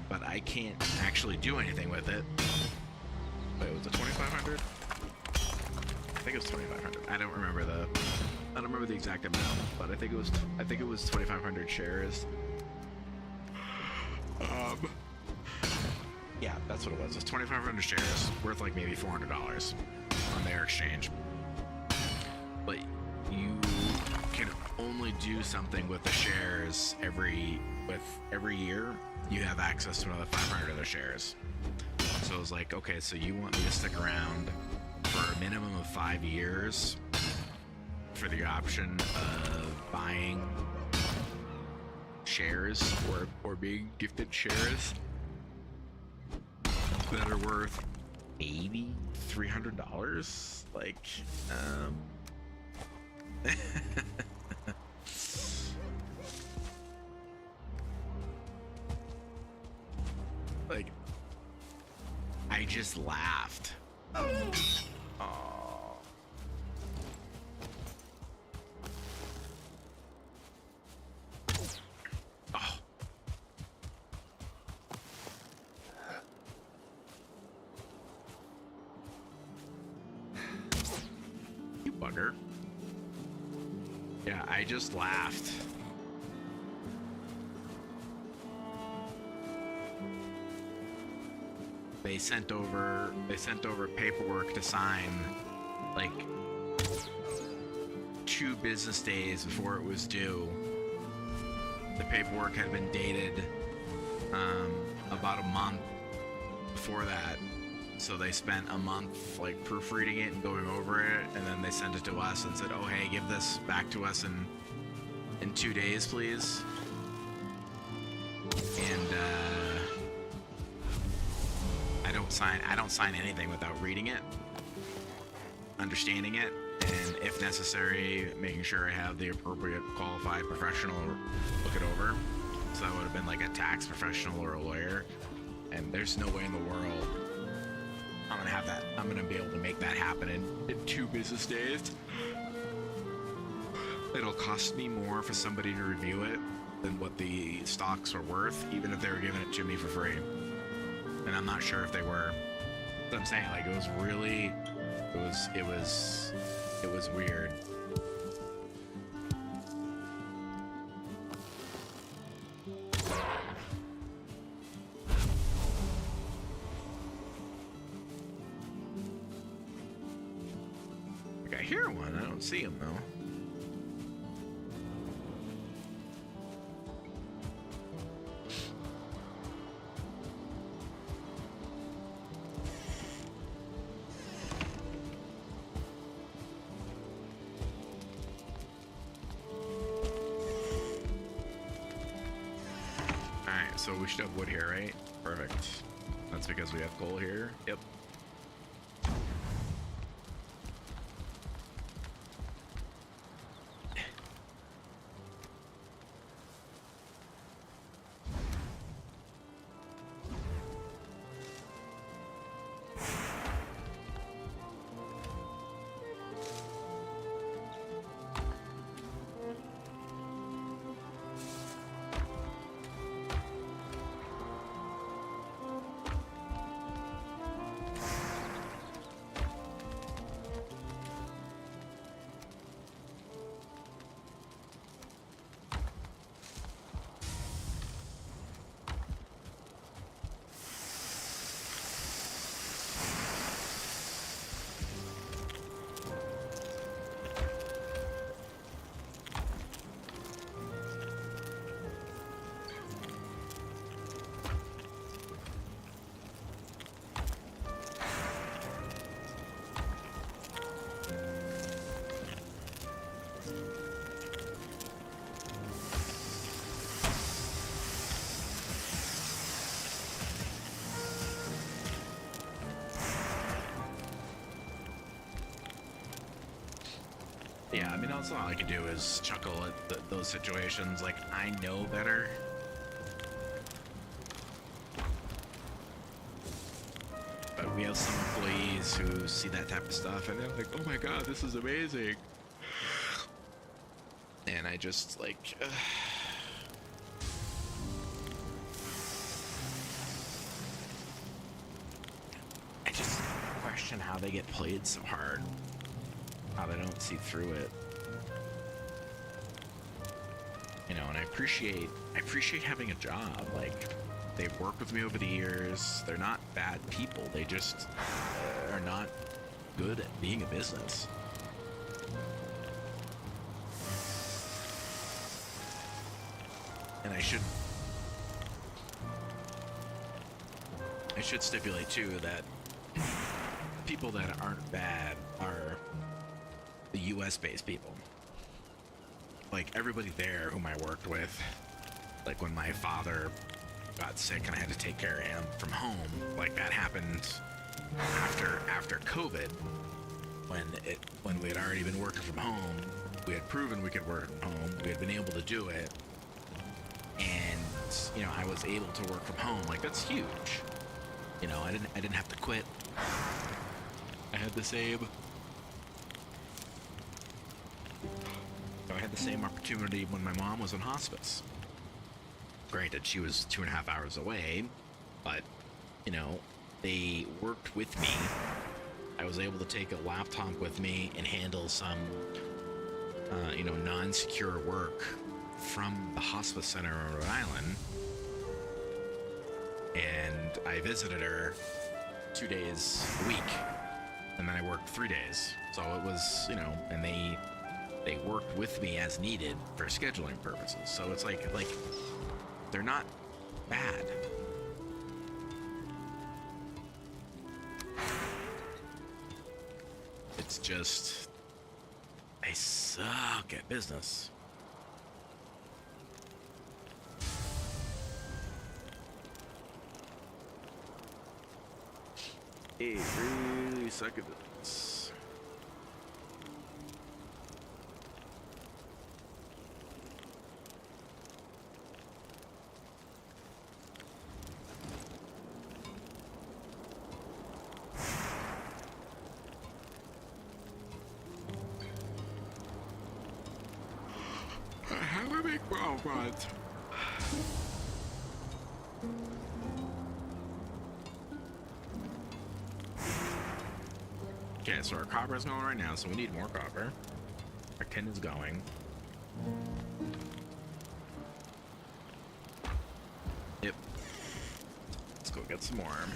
but I can't actually do anything with it. Wait, was it 2,500? I think it was 2,500. I don't remember the exact amount, but I think it was 2,500 shares. Yeah, that's what it was. It's 2,500 shares, worth like maybe $400 on their exchange. But you can only do something with the shares every year. You have access to another 500 of their shares. So it was like, okay, so you want me to stick around for a minimum of 5 years for the option of buying shares or being gifted shares that are worth maybe $300. Like, like, I just laughed. Oh. Oh. You bugger. Yeah, I just laughed. They sent over paperwork to sign like 2 business days before it was due. The paperwork had been dated about a month before that, so they spent a month like proofreading it and going over it, and then they sent it to us and said, "Oh hey, give this back to us in 2 days, please." And I don't sign anything without reading it, understanding it, and if necessary, making sure I have the appropriate qualified professional look it over. So that would have been like a tax professional or a lawyer, and there's no way in the world I'm gonna have that. I'm gonna be able to make that happen in 2 business days. It'll cost me more for somebody to review it than what the stocks are worth, even if they were giving it to me for free. And I'm not sure if they were. But I'm saying, like, it was really, it was weird. Like, I hear one, I don't see him though. So we should have wood here, right? Perfect. That's because we have coal here. Yep. I mean, that's all I can do is chuckle at those situations. Like, I know better. But we have some employees who see that type of stuff and they're like, oh my god, this is amazing. And I just, like... I just question how they get played so hard. How they don't see through it. You know, and I appreciate having a job. Like, they've worked with me over the years. They're not bad people. They just are not good at being a business. And I should stipulate too that people that aren't bad are the US based people. Like, everybody there whom I worked with, like when my father got sick and I had to take care of him from home, like that happened after COVID, when we had already been working from home. We had proven we could work from home. We had been able to do it, and you know, I was able to work from home. Like, that's huge. You know, I didn't have to quit. I had the same opportunity when my mom was in hospice. Granted, she was 2.5 hours away, but you know, they worked with me. I was able to take a laptop with me and handle some you know, non-secure work from the hospice center in Rhode Island. And I visited her 2 days a week, and then I worked 3 days. So it was, you know, and they worked with me as needed for scheduling purposes. So it's like they're not bad. It's just they suck at business. They really suck at this. I have a big problem. Okay, so our copper is going right now, so we need more copper. Our tin is going. Yep. Let's go get some more.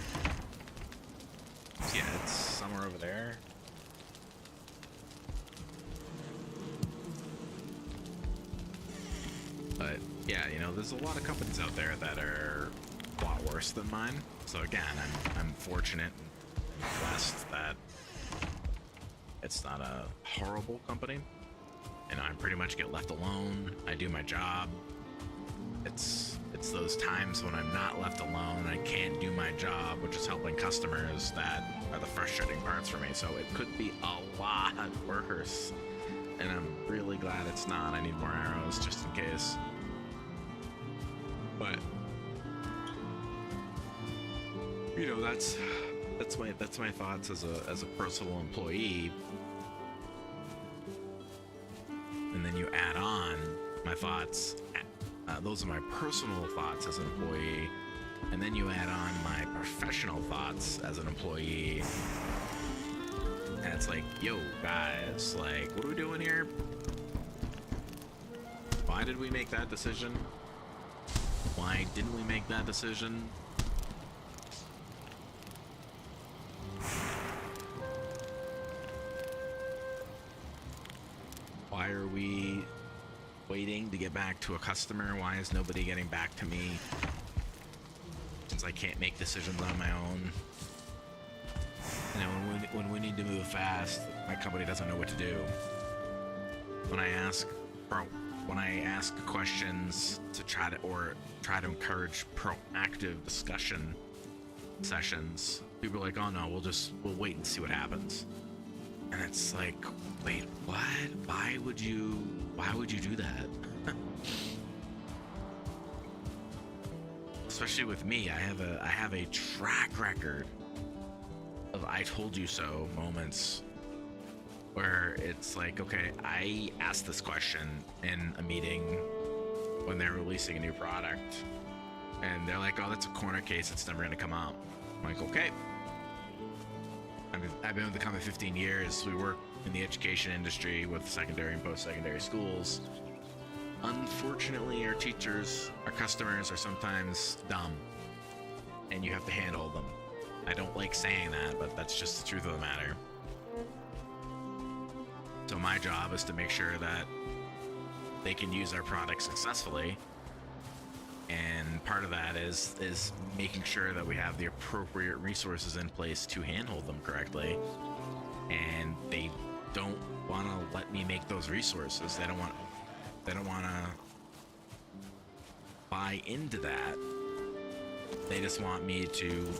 Yeah, it's somewhere over there. But yeah, you know, there's a lot of companies out there that are a lot worse than mine. So again, I'm fortunate and blessed that it's not a horrible company. And I pretty much get left alone. I do my job. It's those times when I'm not left alone and I can't do my job, which is helping customers, that are the frustrating parts for me. So it could be a lot worse. And I'm really glad it's not. I need more arrows just in case. But you know, that's my thoughts as a personal employee. And then you add on my thoughts. Those are my personal thoughts as an employee. And then you add on my professional thoughts as an employee. And it's like, yo, guys, like, what are we doing here? Why did we make that decision? Why didn't we make that decision? Why are we waiting to get back to a customer? Why is nobody getting back to me? Since I can't make decisions on my own. You know, when we need to move fast, my company doesn't know what to do. When I ask questions to try to encourage proactive discussion sessions, people are like, "Oh no, we'll wait and see what happens." And it's like, wait, what? Why would you do that? Especially with me, I have a track record of I told you so moments where it's like, okay, I asked this question in a meeting when they're releasing a new product, and they're like, oh, that's a corner case, it's never gonna come out. I'm like, okay. I've been with the company 15 years. We work in the education industry with secondary and post-secondary schools. Unfortunately, our teachers, our customers are sometimes dumb, and you have to handhold them. I don't like saying that, but that's just the truth of the matter. So my job is to make sure that they can use our product successfully, and part of that is making sure that we have the appropriate resources in place to handhold them correctly. And they don't want to let me make those resources. They don't want to buy into that. They just want me to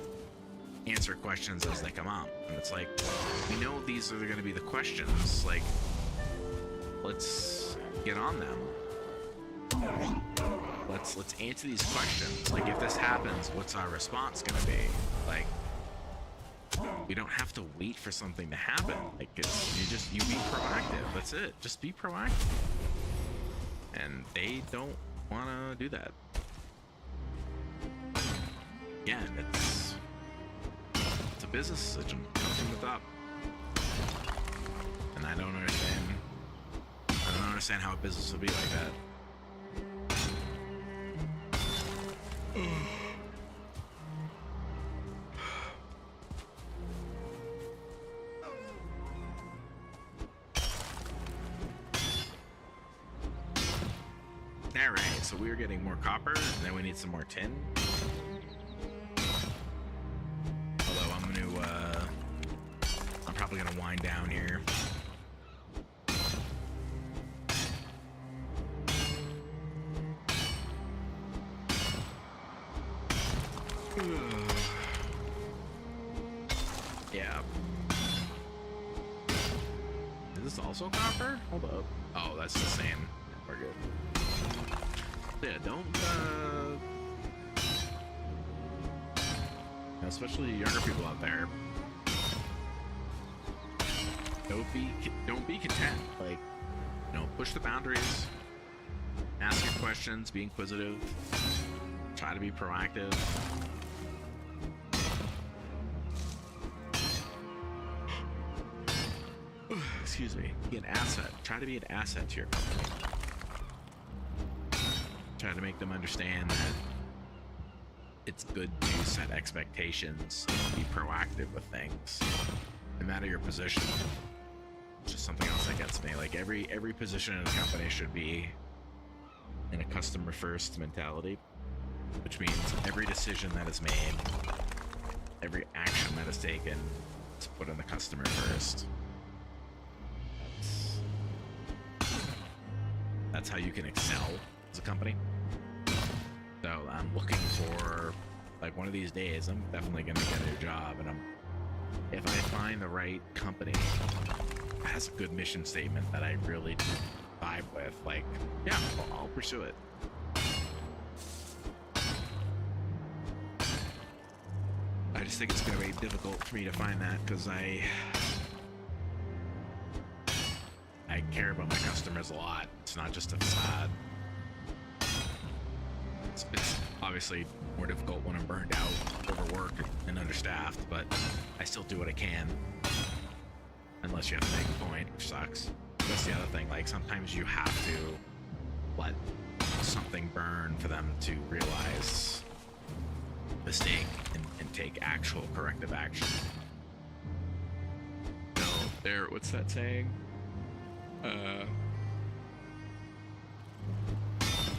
answer questions as they come up. And it's like, we know these are going to be the questions. Like, let's get on them. Let's answer these questions. Like, if this happens, what's our response going to be? Like, we don't have to wait for something to happen. Like, you be proactive. That's it. Just be proactive. And they don't want to do that. Again, it's a business decision. Something with up. And I don't understand how a business would be like that. Alright, so we are getting more copper, and then we need some more tin. Although I'm probably gonna wind down here. Yeah. Is this also copper? Hold up. Oh, that's the same. We're good. Yeah, don't especially younger people out there, don't be content. Like, push the boundaries, ask your questions, be inquisitive, try to be proactive. Excuse me. Be an asset. Try to be an asset to your company. Try to make them understand that it's good to set expectations and be proactive with things, no matter your position. It's just something else that gets me. Like, every position in a company should be in a customer first mentality, which means every decision that is made, every action that is taken, is put in the customer first. That's how you can excel as a company. So I'm looking for, like, one of these days, I'm definitely gonna get a new job, and if I find the right company that has a good mission statement that I really vibe with, like, yeah, I'll pursue it. I just think it's gonna be difficult for me to find that, because I care about my customers a lot. It's not just a facade. It's obviously more difficult when I'm burned out, overworked, and understaffed, but I still do what I can. Unless you have to make a point, which sucks. That's the other thing, like, sometimes you have to let something burn for them to realize mistake and take actual corrective action. No, what's that saying?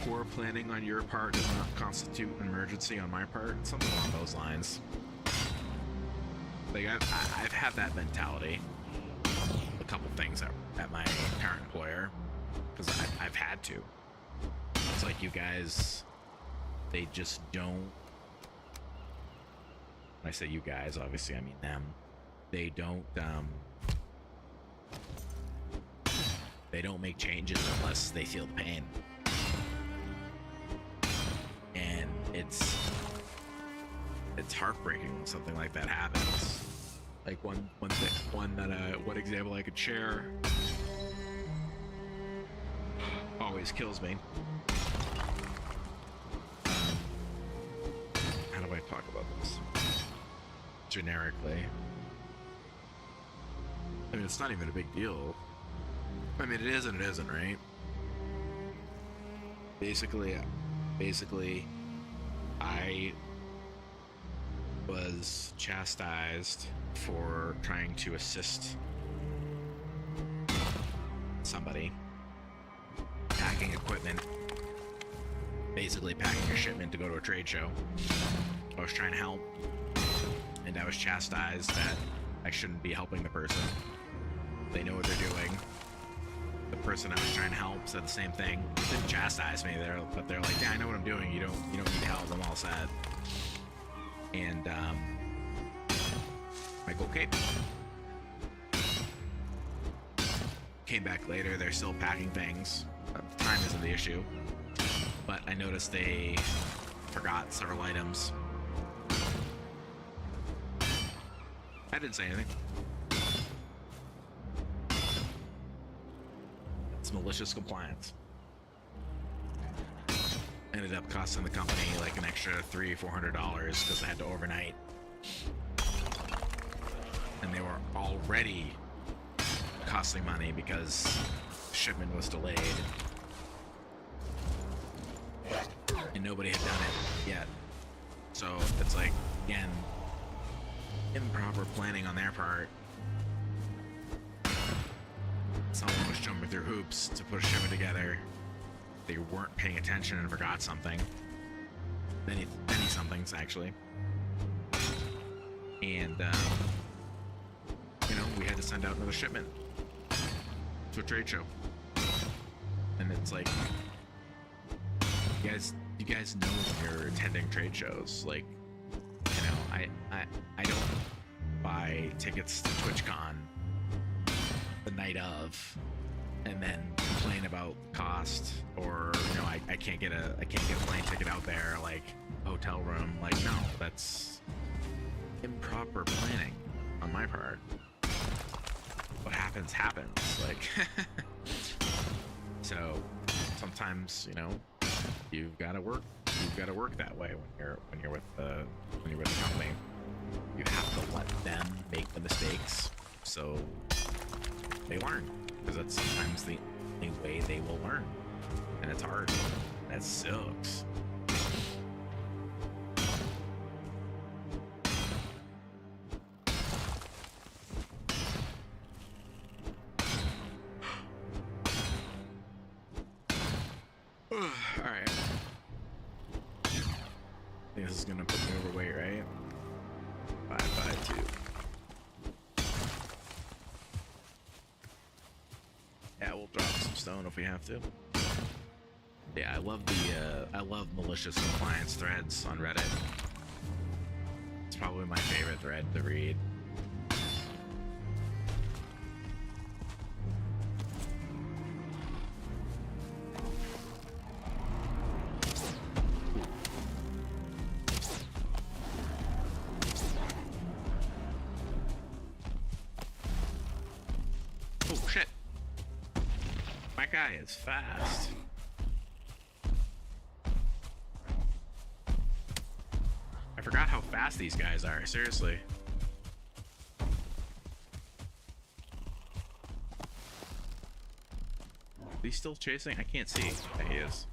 Poor planning on your part does not constitute an emergency on my part. Something along those lines. Like, I've had that mentality. A couple things at my current employer, because I've had to. It's like, you guys, they just don't. When I say you guys, obviously I mean them. They don't they don't make changes unless they feel the pain. And it's heartbreaking when something like that happens. Like one example I could share always kills me. How do I talk about this generically? I mean, it's not even a big deal. I mean, it is and it isn't, right? Basically, I was chastised for trying to assist somebody packing equipment, basically packing a shipment to go to a trade show. I was trying to help, and I was chastised that I shouldn't be helping the person. They know what they're doing. The person I was trying to help said the same thing. Didn't chastise me there, but they're like, "Yeah, I know what I'm doing. You don't need help. I'm all set." And I go, "Okay." Came back later. They're still packing things. Time isn't the issue, but I noticed they forgot several items. I didn't say anything. It's malicious compliance. Ended up costing the company like an extra $300-400 because I had to overnight, and they were already costing money because the shipment was delayed, and nobody had done it yet. So it's like, again, improper planning on their part. Someone was jumping through hoops to put a shipment together. They weren't paying attention and forgot something. Many somethings, actually. And, we had to send out another shipment to a trade show. And it's like, you guys know when you're attending trade shows, like, I don't buy tickets to TwitchCon the night of and then complain about cost, or I can't get a plane ticket out there, like hotel room. Like, no, that's improper planning on my part. What happens, like. So sometimes you've got to work that way when you're with the company. You have to let them make the mistakes so they learn, because that's sometimes the way they will learn, and it's hard. That sucks. Alright. I think this is gonna put me overweight, right? 552. Yeah, we'll drop some stone if we have to. Yeah, I love malicious compliance threads on Reddit. It's probably my favorite thread to read. Oh shit. My guy is fast. I forgot how fast these guys are, seriously. Is he still chasing? I can't see. Yeah, he is.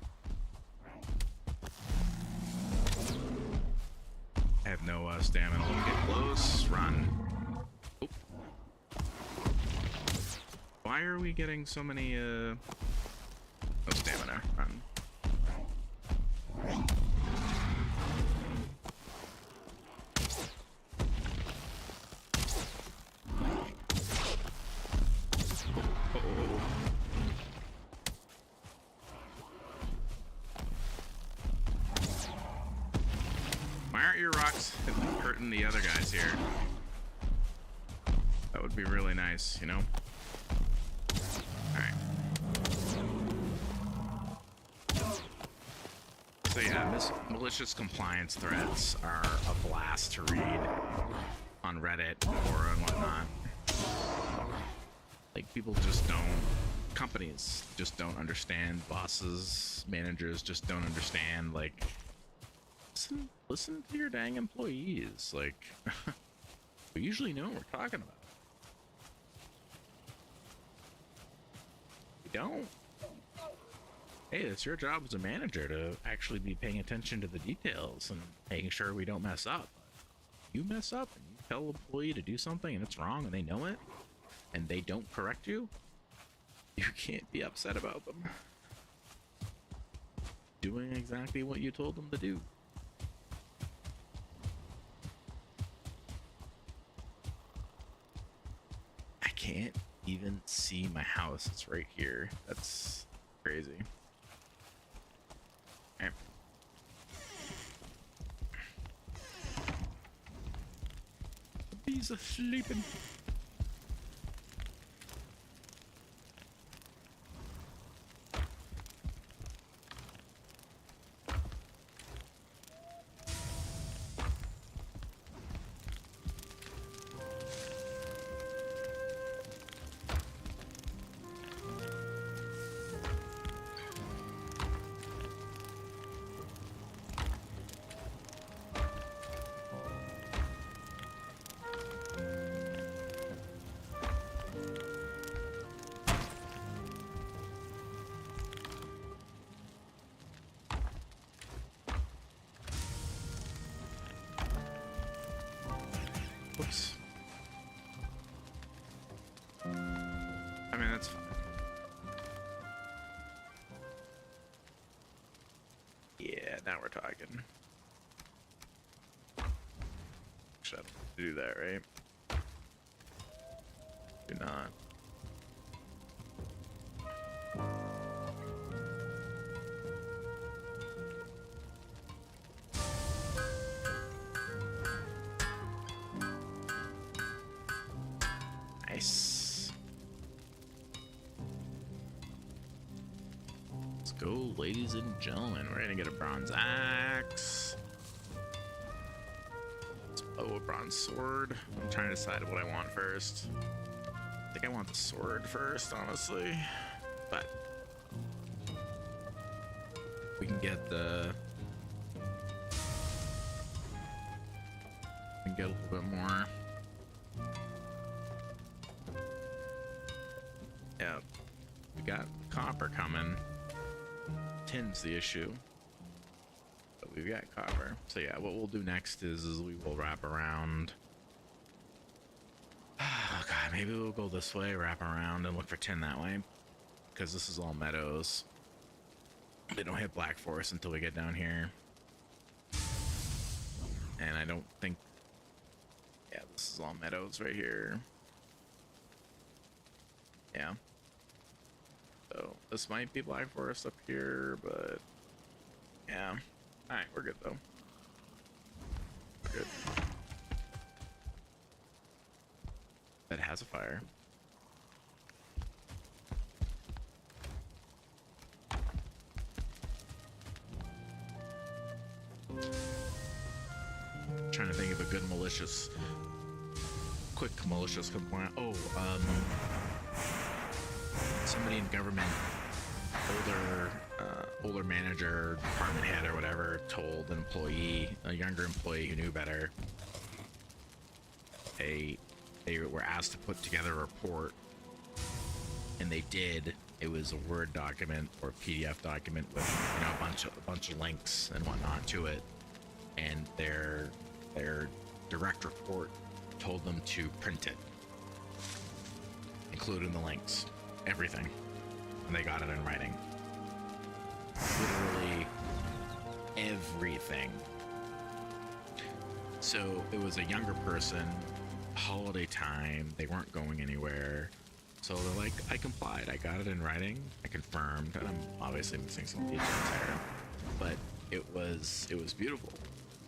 I have no stamina. Let me get close. Run. Oh. Why are we getting so many, no stamina? Run. Why aren't your rocks hurting the other guys here? That would be really nice, Alright. So yeah, malicious compliance threats are a blast to read on Reddit or and whatnot. Like, people just don't, companies just don't understand, bosses, managers just don't understand. Like, listen to your dang employees. Like, we usually know what we're talking about. We don't. Hey, it's your job as a manager to actually be paying attention to the details and making sure we don't mess up. You mess up and you tell an employee to do something and it's wrong and they know it and they don't correct you, you can't be upset about them doing exactly what you told them to do. I can't even see my house. It's right here. That's crazy. Okay. The bees are sleeping. Whoops. I mean, that's fine. Yeah, now we're talking. Should do that, right? Do not. Nice. Let's go, ladies and gentlemen. We're gonna get a bronze axe. Oh, a bronze sword. I'm trying to decide what I want first. I think I want the sword first, honestly. But we can get the... we can get a little bit more. Yeah, we got copper coming. Tin's the issue, but we've got copper. So yeah, what we'll do next is we will wrap around. Oh god, maybe we'll go this way, wrap around, and look for tin that way, because this is all meadows. They don't hit Black Forest until we get down here, and I don't think... yeah, this is all meadows right here. Yeah. So this might be Black Forest up here, but yeah. Alright, we're good though. We're good. That has a fire. Trying to think of a good malicious, quick malicious complaint. Oh, somebody in government, older manager, department head or whatever, told an employee, a younger employee who knew better, they were asked to put together a report, and they did. It was a Word document or a PDF document with, you know, a bunch of links and whatnot to it, and their direct report told them to print it, including the links. Everything, and they got it in writing. Literally everything. So it was a younger person, holiday time, they weren't going anywhere, so they're like, I complied, I got it in writing, I confirmed, and I'm obviously missing some details here, but it was beautiful,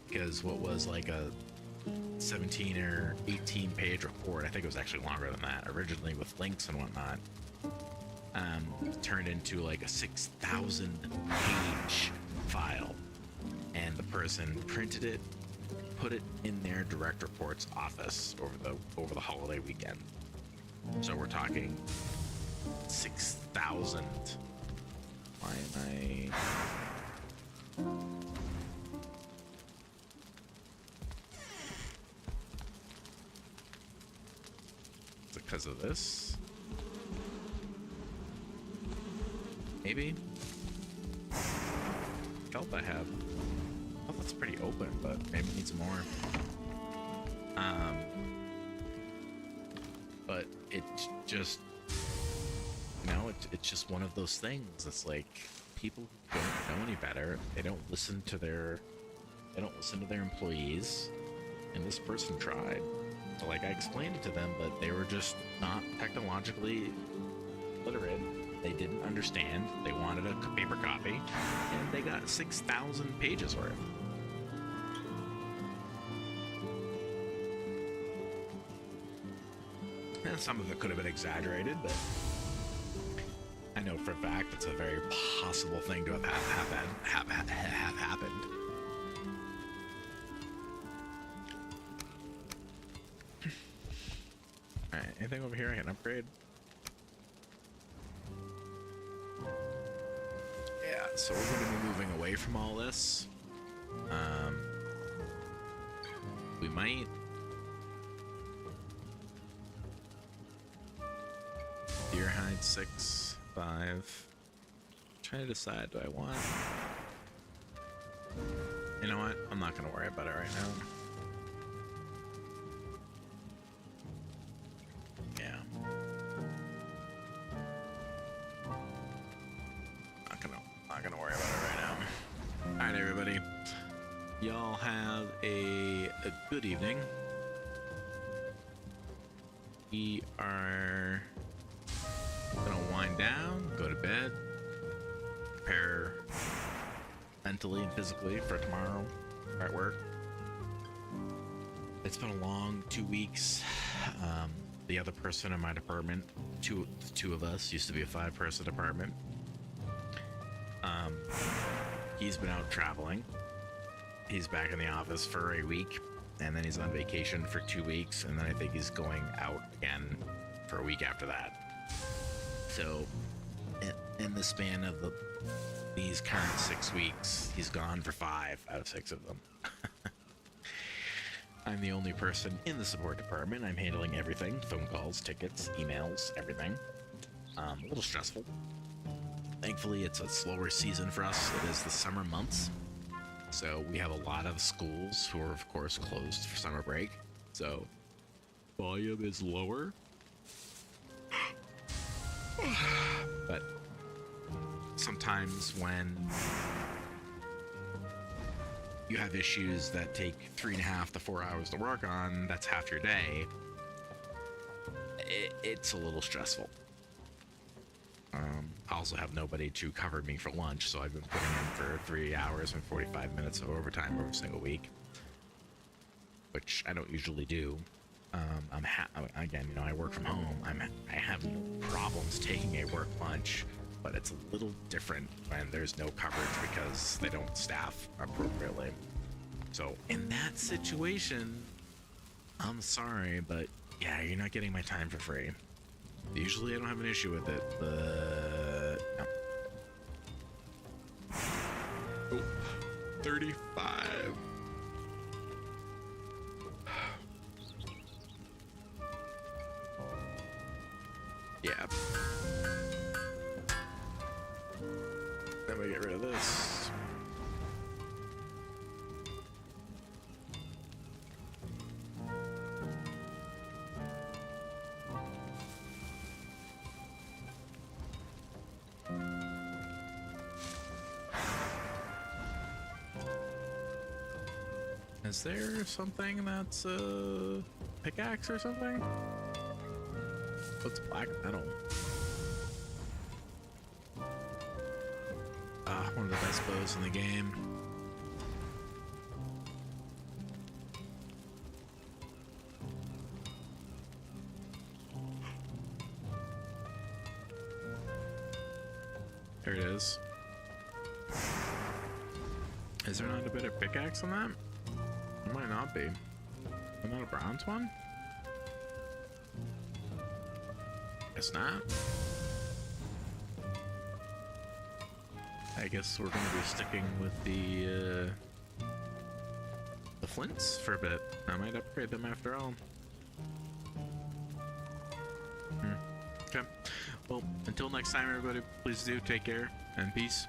because what was like a 17 or 18 page report, I think it was actually longer than that originally, with links and whatnot, turned into like a 6,000 page file and the person printed it, put it in their direct reports office over the holiday weekend. So we're talking 6,000. Why am I? Because of this? Maybe? Felt I had. Oh, that's pretty open, but maybe it needs more. But it just, you know, it's just one of those things. It's like people who don't know any better. They don't listen to their employees, and this person tried. So like I explained it to them, but they were just not technologically literate. They didn't understand. They wanted a paper copy, and they got 6,000 pages worth. And some of it could have been exaggerated, but I know for a fact it's a very possible thing to have happened. Alright, anything over here I can upgrade? Yeah, so we're going to be moving away from all this. We might... Deer hide 6, 5. Trying to decide, do I want... You know what? I'm not going to worry about it right now. Not gonna worry about it right now. Alright, everybody. Y'all have a good evening. We are gonna wind down, go to bed, prepare mentally and physically for tomorrow at work. It's been a long 2 weeks. The other person in my department, the two of us, used to be a 5-person department. He's been out traveling. He's back in the office for a week, and then he's on vacation for 2 weeks, and then I think he's going out again for a week after that. So, in the span of these current 6 weeks, he's gone for 5 out of 6 of them. I'm the only person in the support department. I'm handling everything: phone calls, tickets, emails, everything. A little stressful. Thankfully, it's a slower season for us. It is the summer months, so we have a lot of schools who are, of course, closed for summer break. So, volume is lower. But sometimes when you have issues that take 3.5 to 4 hours to work on, that's half your day. It's a little stressful. I also have nobody to cover me for lunch, so I've been putting in for 3 hours and 45 minutes of overtime every single week, which I don't usually do. Again, you know, I work from home. I have no problems taking a work lunch, but it's a little different when there's no coverage because they don't staff appropriately. So in that situation, I'm sorry, but yeah, you're not getting my time for free. Usually I don't have an issue with it, but no. Oh, 35. Yeah. Then we get rid of this. Is there something that's a pickaxe or something? What's black metal? One of the best bows in the game. There it is. Is there not a better pickaxe on that? There might not be. Not a bronze one? Guess not. I guess we're gonna be sticking with the flints for a bit. I might upgrade them after all. Okay. Well, until next time, everybody, please do take care and peace.